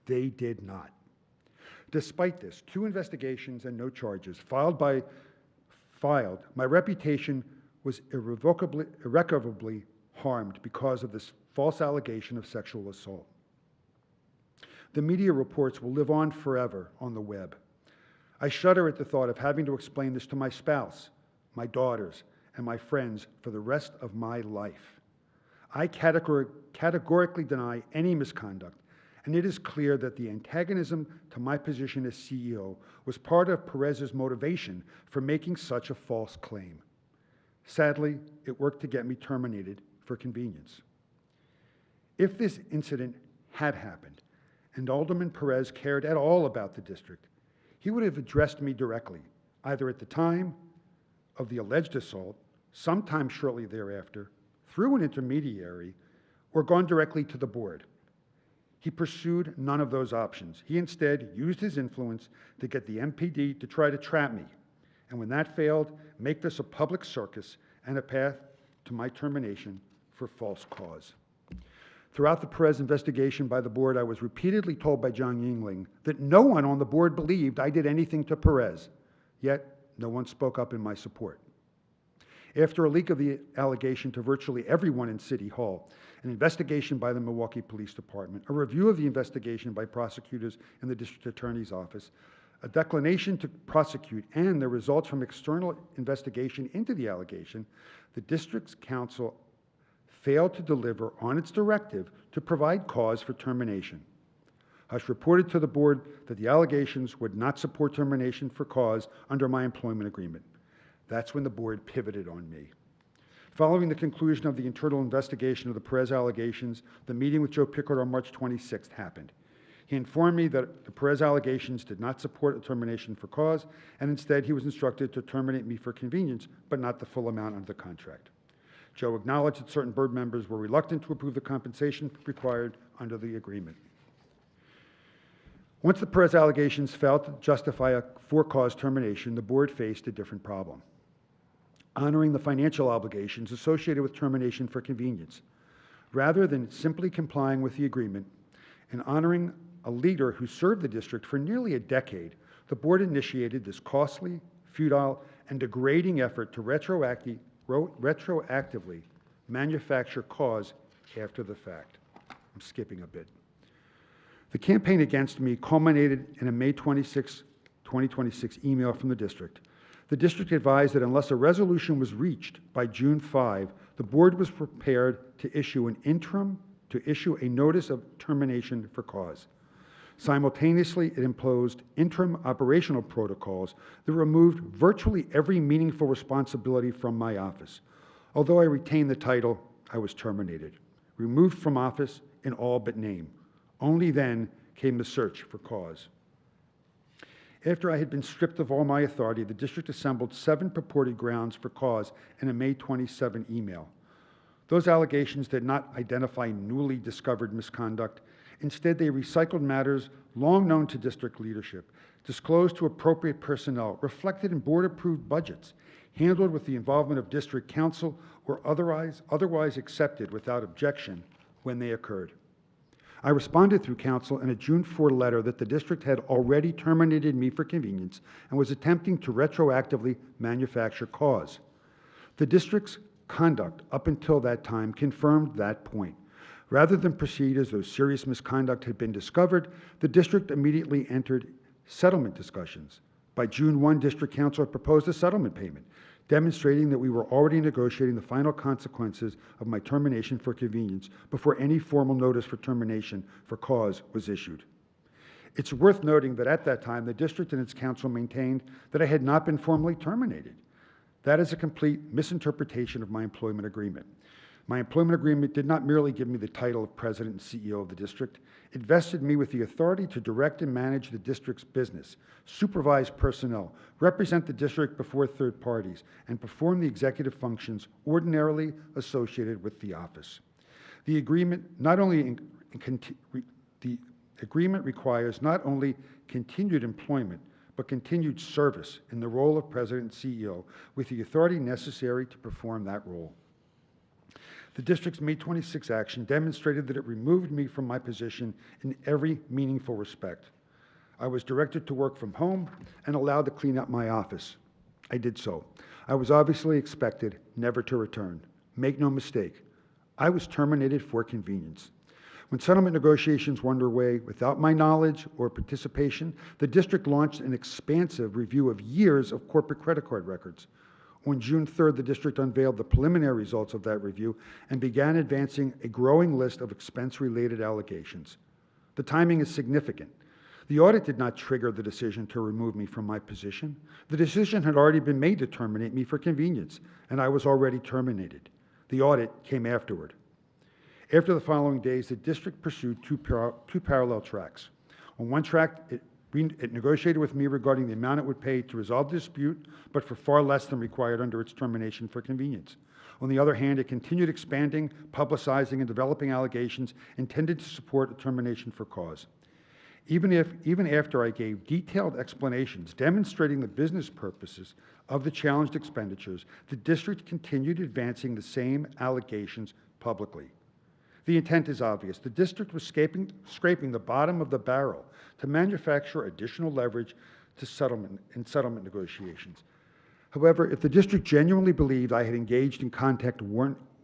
S6: They did not. Despite this, 2 investigations and no charges filed, my reputation was irrecoverably harmed because of this false allegation of sexual assault. The media reports will live on forever on the web. I shudder at the thought of having to explain this to my spouse, my daughters, and my friends for the rest of my life. I categorically deny any misconduct, and it is clear that the antagonism to my position as CEO was part of Perez's motivation for making such a false claim. Sadly, it worked to get me terminated for convenience. If this incident had happened, and Alderman Perez cared at all about the district, he would have addressed me directly, either at the time of the alleged assault, sometime shortly thereafter, through an intermediary, or gone directly to the board. He pursued none of those options. He instead used his influence to get the MPD to try to trap me, and when that failed, make this a public circus and a path to my termination for false cause. Throughout the Perez investigation by the board, I was repeatedly told by John Yingling that no one on the board believed I did anything to Perez, yet no one spoke up in my support. After a leak of the allegation to virtually everyone in City Hall, an investigation by the Milwaukee Police Department, a review of the investigation by prosecutors in the District Attorney's Office, a declination to prosecute, and the results from external investigation into the allegation, the District's counsel failed to deliver on its directive to provide cause for termination. Hush reported to the board that the allegations would not support termination for cause under my employment agreement. That's when the board pivoted on me. Following the conclusion of the internal investigation of the Perez allegations, the meeting with Joe Pickard on March 26th happened. He informed me that the Perez allegations did not support a termination for cause, and instead he was instructed to terminate me for convenience, but not the full amount under the contract. Joe acknowledged that certain board members were reluctant to approve the compensation required under the agreement. Once the Perez allegations failed to justify a for-cause termination, the board faced a different problem: honoring the financial obligations associated with termination for convenience. Rather than simply complying with the agreement and honoring a leader who served the district for nearly a decade, the board initiated this costly, futile, and degrading effort to retroactively manufacture cause after the fact. I'm skipping a bit. The campaign against me culminated in a May 26, 2026 email from the district. The district advised that unless a resolution was reached by June 5, the board was prepared to issue a notice of termination for cause. Simultaneously, it imposed interim operational protocols that removed virtually every meaningful responsibility from my office. Although I retained the title, I was terminated, removed from office in all but name. Only then came the search for cause. After I had been stripped of all my authority, the district assembled 7 purported grounds for cause in a May 27 email. Those allegations did not identify newly discovered misconduct. Instead, they recycled matters long known to district leadership, disclosed to appropriate personnel, reflected in board-approved budgets, handled with the involvement of district council, or otherwise accepted without objection when they occurred. I responded through council in a June 4 letter that the district had already terminated me for convenience and was attempting to retroactively manufacture cause. The district's conduct up until that time confirmed that point. Rather than proceed as though serious misconduct had been discovered, the district immediately entered settlement discussions. By June 1, district council had proposed a settlement payment, demonstrating that we were already negotiating the final consequences of my termination for convenience before any formal notice for termination for cause was issued. It's worth noting that at that time, the district and its council maintained that I had not been formally terminated. That is a complete misinterpretation of my employment agreement. My employment agreement did not merely give me the title of president and CEO of the district. It vested me with the authority to direct and manage the district's business, supervise personnel, represent the district before third parties, and perform the executive functions ordinarily associated with the office. The agreement requires not only continued employment, but continued service in the role of president and CEO with the authority necessary to perform that role. The district's May 26 action demonstrated that it removed me from my position in every meaningful respect. I was directed to work from home and allowed to clean up my office. I did so. I was obviously expected never to return. Make no mistake, I was terminated for convenience. When settlement negotiations were underway without my knowledge or participation, the district launched an expansive review of years of corporate credit card records. On June 3rd, the district unveiled the preliminary results of that review and began advancing a growing list of expense-related allegations. The timing is significant. The audit did not trigger the decision to remove me from my position. The decision had already been made to terminate me for convenience, and I was already terminated. The audit came afterward. After the following days, the district pursued two parallel tracks. On one track, it negotiated with me regarding the amount it would pay to resolve the dispute, but for far less than required under its termination for convenience. On the other hand, it continued expanding, publicizing, and developing allegations intended to support a termination for cause. Even after I gave detailed explanations demonstrating the business purposes of the challenged expenditures, the district continued advancing the same allegations publicly. The intent is obvious. The district was scraping the bottom of the barrel to manufacture additional leverage to settlement negotiations. However, if the district genuinely believed I had engaged in conduct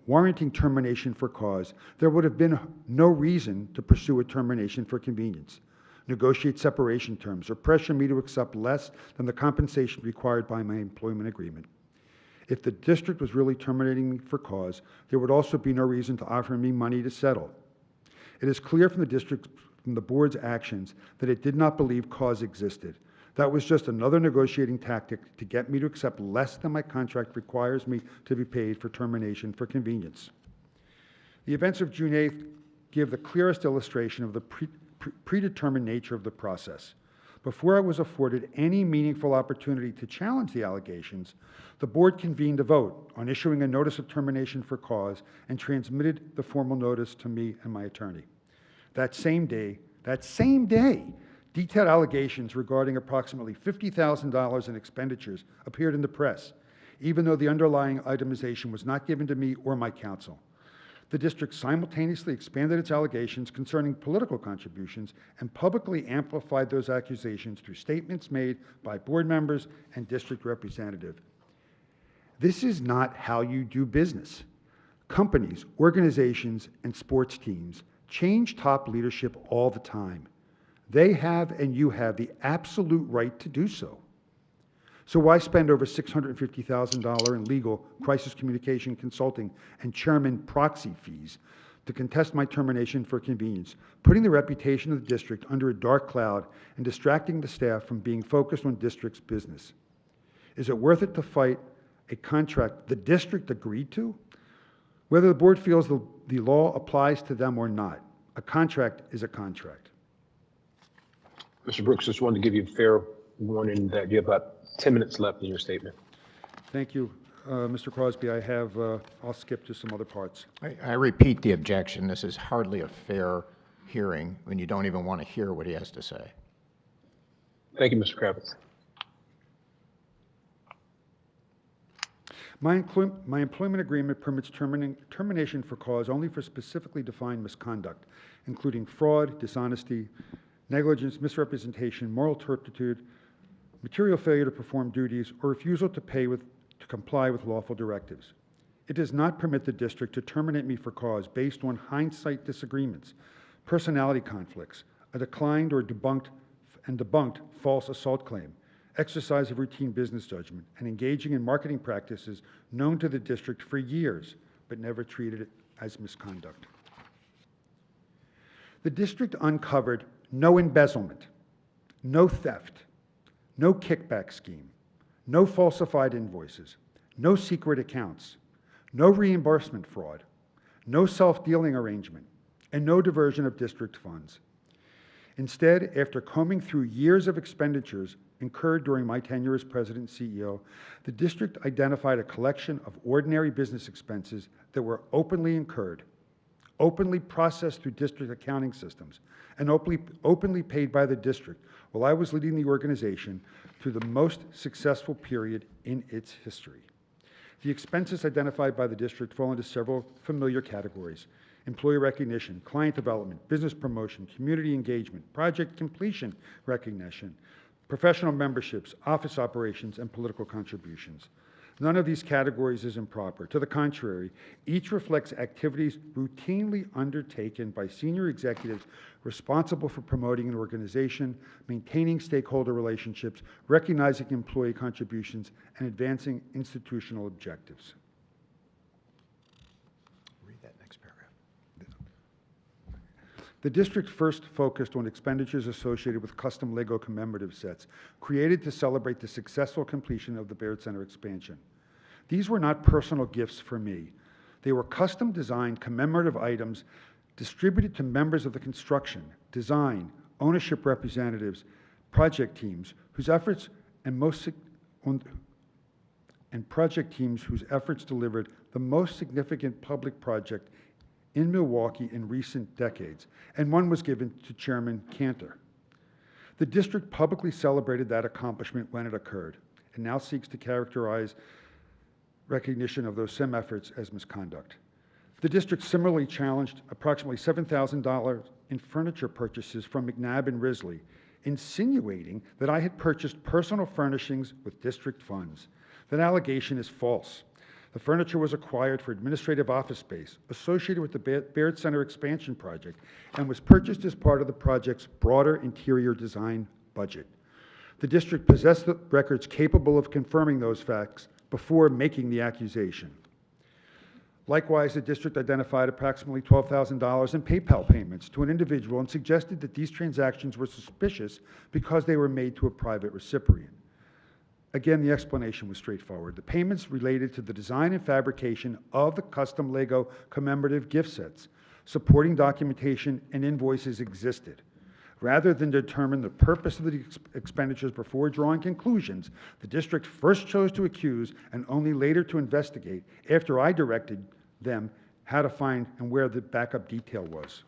S6: warranting termination for cause, there would have been no reason to pursue a termination for convenience, negotiate separation terms, or pressure me to accept less than the compensation required by my employment agreement. If the district was really terminating me for cause, there would also be no reason to offer me money to settle. It is clear from the board's actions that it did not believe cause existed. That was just another negotiating tactic to get me to accept less than my contract requires me to be paid for termination for convenience. The events of June 8th give the clearest illustration of the predetermined nature of the process. Before I was afforded any meaningful opportunity to challenge the allegations, the board convened a vote on issuing a notice of termination for cause and transmitted the formal notice to me and my attorney. That same day, detailed allegations regarding approximately $50,000 in expenditures appeared in the press, even though the underlying itemization was not given to me or my counsel. The district simultaneously expanded its allegations concerning political contributions and publicly amplified those accusations through statements made by board members and district representatives. This is not how you do business. Companies, organizations, and sports teams change top leadership all the time. They have and you have the absolute right to do so. So why spend over $650,000 in legal, crisis communication consulting, and chairman proxy fees to contest my termination for convenience, putting the reputation of the district under a dark cloud and distracting the staff from being focused on district's business? Is it worth it to fight a contract the district agreed to? Whether the board feels the law applies to them or not, a contract is a contract.
S2: Mr. Brooks, just wanted to give you a fair warning that you have about 10 minutes left in your statement.
S6: Thank you, Mr. Crosby. I'll skip to some other parts.
S4: I repeat the objection. This is hardly a fair hearing when you don't even want to hear what he has to say.
S2: Thank you, Mr. Kravitz.
S6: My employment agreement permits termination for cause only for specifically defined misconduct, including fraud, dishonesty, negligence, misrepresentation, moral turpitude, material failure to perform duties, or refusal to comply with lawful directives. It does not permit the district to terminate me for cause based on hindsight disagreements, personality conflicts, a declined or debunked false assault claim, exercise of routine business judgment, and engaging in marketing practices known to the district for years, but never treated it as misconduct. The district uncovered no embezzlement, no theft, no kickback scheme, no falsified invoices, no secret accounts, no reimbursement fraud, no self-dealing arrangement, and no diversion of district funds. Instead, after combing through years of expenditures incurred during my tenure as president and CEO, the district identified a collection of ordinary business expenses that were openly incurred, openly processed through district accounting systems, and openly paid by the district while I was leading the organization through the most successful period in its history. The expenses identified by the district fall into several familiar categories: employee recognition, client development, business promotion, community engagement, project completion recognition, professional memberships, office operations, and political contributions. None of these categories is improper. To the contrary, each reflects activities routinely undertaken by senior executives responsible for promoting an organization, maintaining stakeholder relationships, recognizing employee contributions, and advancing institutional objectives.
S4: Read that next paragraph.
S6: The district first focused on expenditures associated with custom Lego commemorative sets created to celebrate the successful completion of the Baird Center expansion. These were not personal gifts for me. They were custom designed commemorative items distributed to members of the construction, design, ownership representatives, project teams whose efforts delivered the most significant public project in Milwaukee in recent decades, and one was given to Chairman Cantor. The district publicly celebrated that accomplishment when it occurred, and now seeks to characterize recognition of those same efforts as misconduct. The district similarly challenged approximately $7,000 in furniture purchases from McNabb and Risley, insinuating that I had purchased personal furnishings with district funds. That allegation is false. The furniture was acquired for administrative office space associated with the Baird Center expansion project and was purchased as part of the project's broader interior design budget. The district possessed the records capable of confirming those facts before making the accusation. Likewise, the district identified approximately $12,000 in PayPal payments to an individual and suggested that these transactions were suspicious because they were made to a private recipient. Again, the explanation was straightforward. The payments related to the design and fabrication of the custom Lego commemorative gift sets. Supporting documentation and invoices existed. Rather than determine the purpose of the expenditures before drawing conclusions, the district first chose to accuse and only later to investigate after I directed them how to find and where the backup detail was.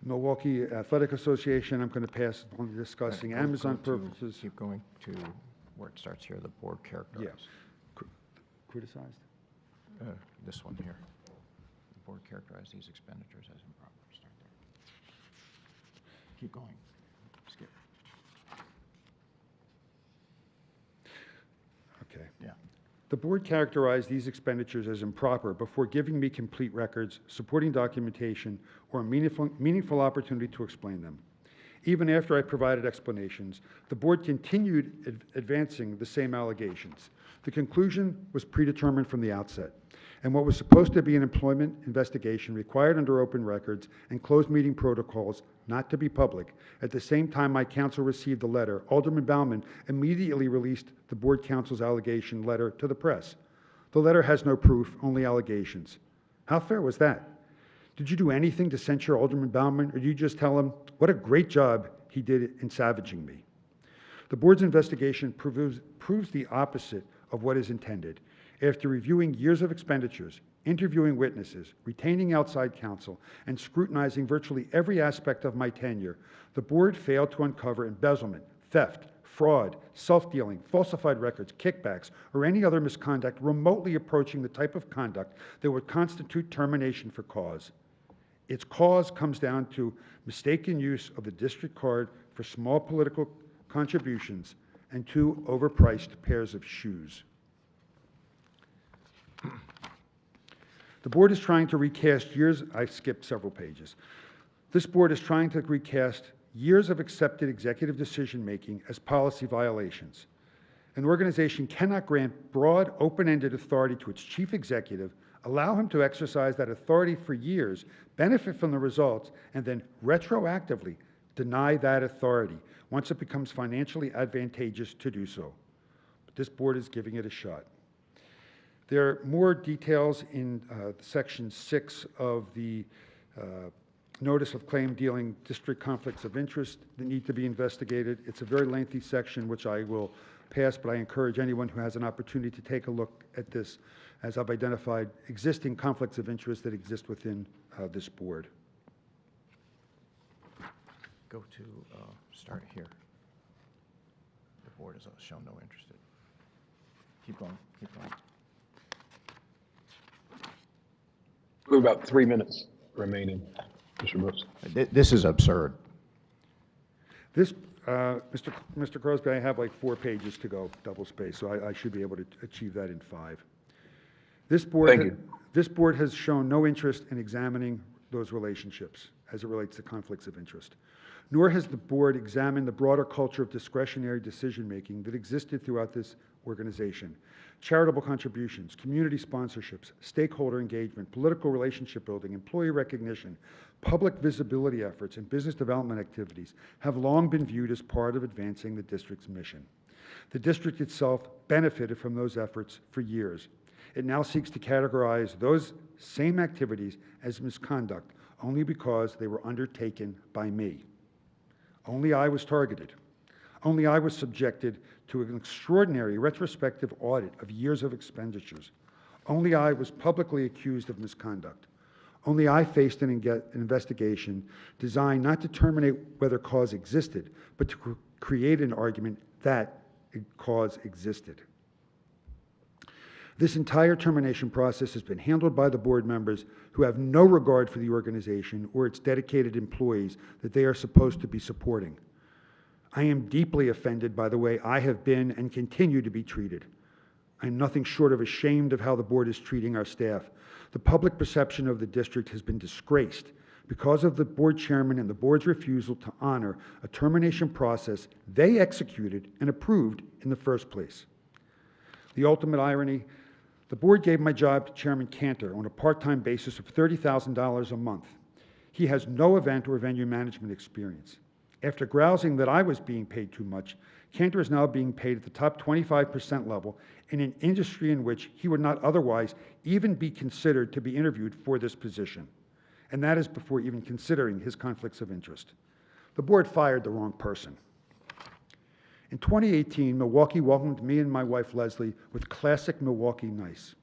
S6: Milwaukee Athletic Association, I'm going to pass on discussing Amazon purposes.
S4: Keep going to where it starts here, the board characterized.
S6: Yeah. Criticized?
S4: This one here. The board characterized these expenditures as improper. Start there. Keep going. Skip.
S6: Okay.
S4: Yeah.
S6: The board characterized these expenditures as improper before giving me complete records, supporting documentation, or a meaningful opportunity to explain them. Even after I provided explanations, the board continued advancing the same allegations. The conclusion was predetermined from the outset, and what was supposed to be an employment investigation required under open records and closed meeting protocols not to be public. At the same time my counsel received the letter, Alderman Bauman immediately released the board counsel's allegation letter to the press. The letter has no proof, only allegations. How fair was that? Did you do anything to censure Alderman Bauman, or did you just tell him what a great job he did in savaging me? The board's investigation proves the opposite of what is intended. After reviewing years of expenditures, interviewing witnesses, retaining outside counsel, and scrutinizing virtually every aspect of my tenure, the board failed to uncover embezzlement, theft, fraud, self-dealing, falsified records, kickbacks, or any other misconduct remotely approaching the type of conduct that would constitute termination for cause. Its cause comes down to mistaken use of the district card for small political contributions and 2 overpriced pairs of shoes. The board is trying to recast years, I skipped several pages. This board is trying to recast years of accepted executive decision-making as policy violations. An organization cannot grant broad, open-ended authority to its chief executive, allow him to exercise that authority for years, benefit from the results, and then retroactively deny that authority once it becomes financially advantageous to do so. But this board is giving it a shot. There are more details in Section 6 of the Notice of Claim dealing district conflicts of interest that need to be investigated. It's a very lengthy section, which I will pass, but I encourage anyone who has an opportunity to take a look at this, as I've identified existing conflicts of interest that exist within this board.
S4: Go to, start here. The board has shown no interest. Keep going, keep going.
S2: We have about 3 minutes remaining, Mr. Brooks.
S4: This is absurd.
S6: This, Mr. Crosby, I have like 4 pages to go, double space, so I should be able to achieve that in 5. This board,
S2: Thank you.
S6: This board has shown no interest in examining those relationships as it relates to conflicts of interest. Nor has the board examined the broader culture of discretionary decision-making that existed throughout this organization. Charitable contributions, community sponsorships, stakeholder engagement, political relationship building, employee recognition, public visibility efforts, and business development activities have long been viewed as part of advancing the district's mission. The district itself benefited from those efforts for years. It now seeks to categorize those same activities as misconduct only because they were undertaken by me. Only I was targeted. Only I was subjected to an extraordinary retrospective audit of years of expenditures. Only I was publicly accused of misconduct. Only I faced an investigation designed not to terminate whether cause existed, but to create an argument that cause existed. This entire termination process has been handled by the board members who have no regard for the organization or its dedicated employees that they are supposed to be supporting. I am deeply offended by the way I have been and continue to be treated. I am nothing short of ashamed of how the board is treating our staff. The public perception of the district has been disgraced because of the board chairman and the board's refusal to honor a termination process they executed and approved in the first place. The ultimate irony, the board gave my job to Chairman Cantor on a part-time basis of $30,000 a month. He has no event or venue management experience. After grousing that I was being paid too much, Cantor is now being paid at the top 25% level in an industry in which he would not otherwise even be considered to be interviewed for this position. And that is before even considering his conflicts of interest. The board fired the wrong person. In 2018, Milwaukee welcomed me and my wife, Leslie, with classic Milwaukee nice.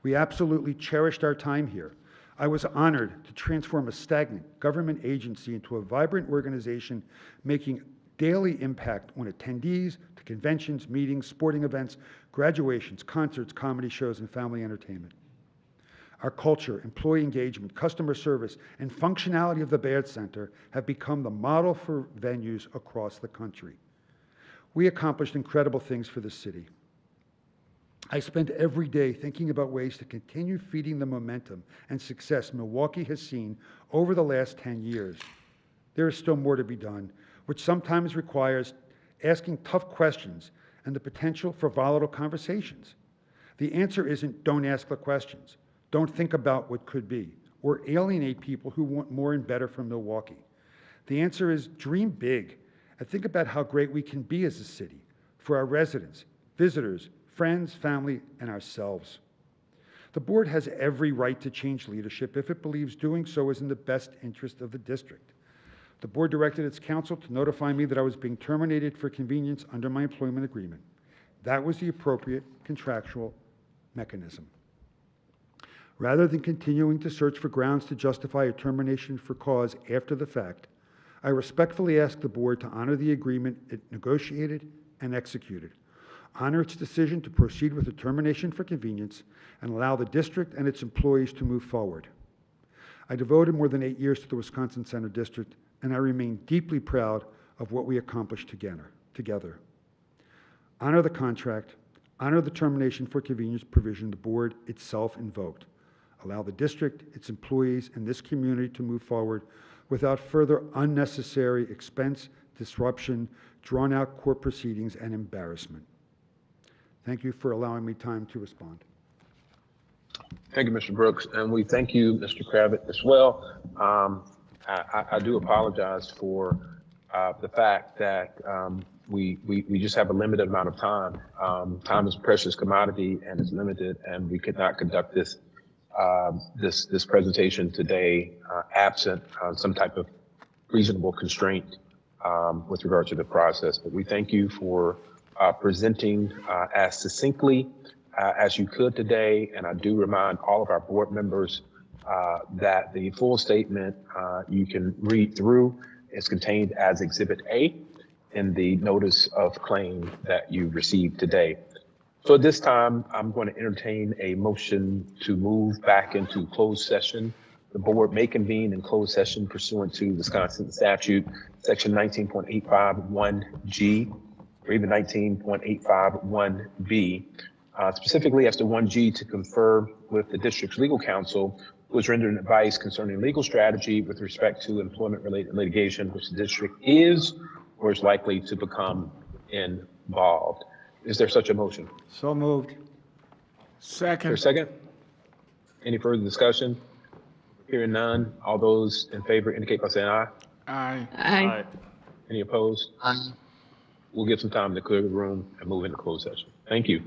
S6: We absolutely cherished our time here. I was honored to transform a stagnant government agency into a vibrant organization making daily impact on attendees to conventions, meetings, sporting events, graduations, concerts, comedy shows, and family entertainment. Our culture, employee engagement, customer service, and functionality of the Baird Center have become the model for venues across the country. We accomplished incredible things for the city. I spend every day thinking about ways to continue feeding the momentum and success Milwaukee has seen over the last 10 years. There is still more to be done, which sometimes requires asking tough questions and the potential for volatile conversations. The answer isn't don't ask the questions, don't think about what could be, or alienate people who want more and better from Milwaukee. The answer is dream big and think about how great we can be as a city for our residents, visitors, friends, family, and ourselves. The board has every right to change leadership if it believes doing so is in the best interest of the district. The board directed its counsel to notify me that I was being terminated for convenience under my employment agreement. That was the appropriate contractual mechanism. Rather than continuing to search for grounds to justify a termination for cause after the fact, I respectfully ask the board to honor the agreement it negotiated and executed, honor its decision to proceed with the termination for convenience, and allow the district and its employees to move forward. I devoted more than 8 years to the Wisconsin Center District, and I remain deeply proud of what we accomplished together. Honor the contract, honor the termination for convenience provision the board itself invoked. Allow the district, its employees, and this community to move forward without further unnecessary expense, disruption, drawn-out court proceedings, and embarrassment. Thank you for allowing me time to respond.
S2: Thank you, Mr. Brooks, and we thank you, Mr. Kravitz, as well. I do apologize for the fact that we just have a limited amount of time. Time is a precious commodity and is limited, and we could not conduct this this presentation today absent some type of reasonable constraint with regard to the process. But we thank you for presenting as succinctly as you could today, and I do remind all of our board members that the full statement you can read through is contained as Exhibit A in the notice of claim that you received today. So at this time, I'm going to entertain a motion to move back into closed session. The board may convene in closed session pursuant to Wisconsin statute, section 19.851G, or even 19.851B, specifically as to 1G to confer with the district's legal counsel, who has rendered advice concerning legal strategy with respect to employment-related litigation, which the district is or is likely to become involved. Is there such a motion?
S7: So moved.
S2: Is there a
S7: Second.
S2: second? Any further discussion? Hearing none, all those in favor indicate by saying aye.
S7: Aye.
S5: Aye.
S2: Any opposed? Aye. We'll give some time to clear the room and move into closed session. Thank you.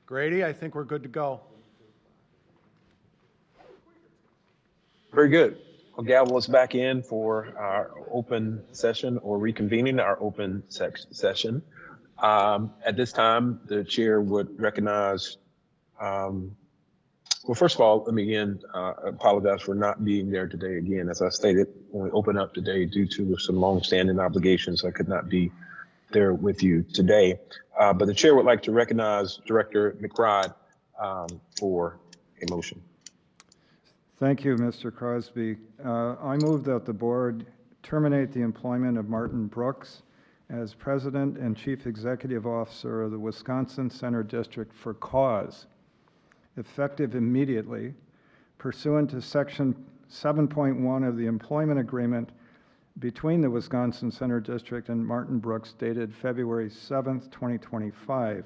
S6: Grady, I think we're good to go.
S2: Very good. I'll gavel us back in for our open session or reconvening our open session. At this time, the chair would recognize, well, first of all, let me again apologize for not being there today again. As I stated, when we opened up today due to some longstanding obligations, I could not be there with you today. But the chair would like to recognize Director McBride for a motion.
S7: Thank you, Mr. Crosby. I move that the board terminate the employment of Martin Brooks as President and Chief Executive Officer of the Wisconsin Center District for cause, effective immediately, pursuant to Section 7.1 of the employment agreement between the Wisconsin Center District and Martin Brooks dated February 7th, 2025,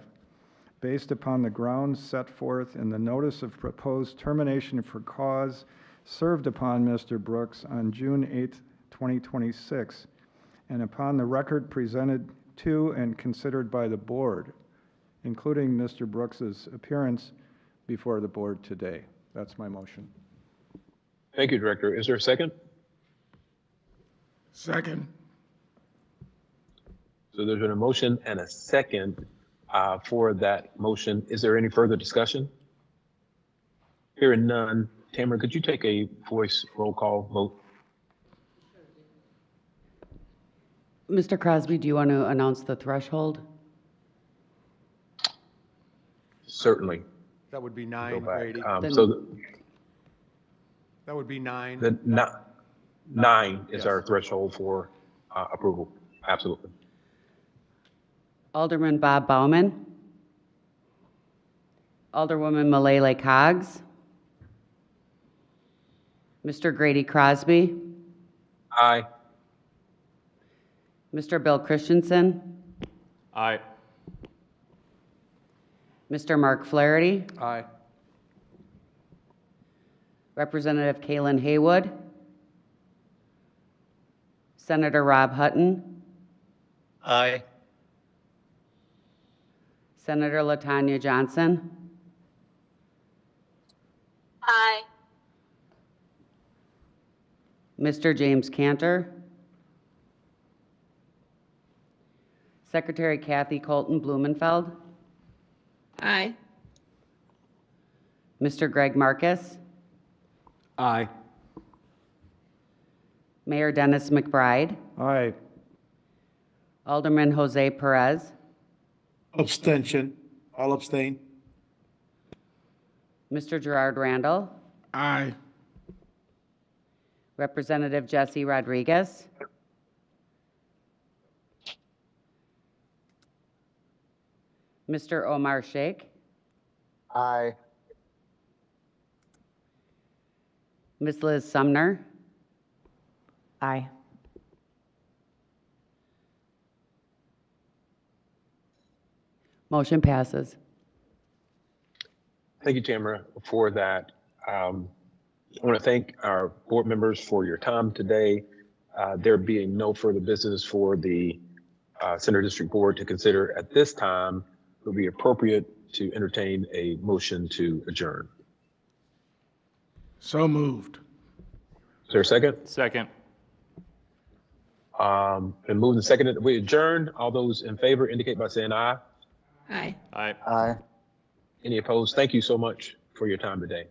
S7: based upon the grounds set forth in the notice of proposed termination for cause served upon Mr. Brooks on June 8th, 2026, and upon the record presented to and considered by the board, including Mr. Brooks's appearance before the board today. That's my motion.
S2: Thank you, Director. Is there a second?
S8: Second.
S2: So there's been a motion and a second for that motion. Is there any further discussion? Hearing none. Tamara, could you take a voice roll call vote?
S3: Mr. Crosby, do you want to announce the threshold?
S2: Certainly.
S6: That would be
S2: Go
S6: 9,
S2: back.
S6: Grady. That would be 9.
S2: The 9 is our threshold for approval. Absolutely.
S3: Alderman Bob Bauman. Alderwoman Malele Coggs. Mr. Grady Crosby.
S2: Aye.
S3: Mr. Bill Christensen.
S8: Aye.
S3: Mr. Mark Flaherty.
S6: Aye.
S3: Representative Kaylin Haywood. Senator Rob Hutton.
S8: Aye.
S3: Senator LaTanya Johnson.
S5: Aye.
S3: Mr. James Cantor. Secretary Kathy Colton Blumenfeld.
S5: Aye.
S3: Mr. Greg Marcus.
S8: Aye.
S3: Mayor Dennis McBride.
S7: Aye.
S3: Alderman Jose Perez.
S8: Abstention. I'll abstain.
S3: Mr. Gerard Randall.
S8: Aye.
S3: Representative Jesse Rodriguez. Mr. Omar Sheikh.
S8: Aye.
S3: Ms. Liz Sumner.
S9: Aye.
S3: Motion passes.
S2: Thank you, Tamara, for that. I want to thank our board members for your time today. There being no further business for the Center District Board to consider at this time, it would be appropriate to entertain a motion to adjourn.
S8: So moved.
S2: Is there a second?
S8: Second.
S2: Been moved and seconded. We adjourn. All those in favor indicate by saying aye.
S5: Aye.
S8: Aye.
S9: Aye.
S2: Any opposed? Thank you so much for your time today.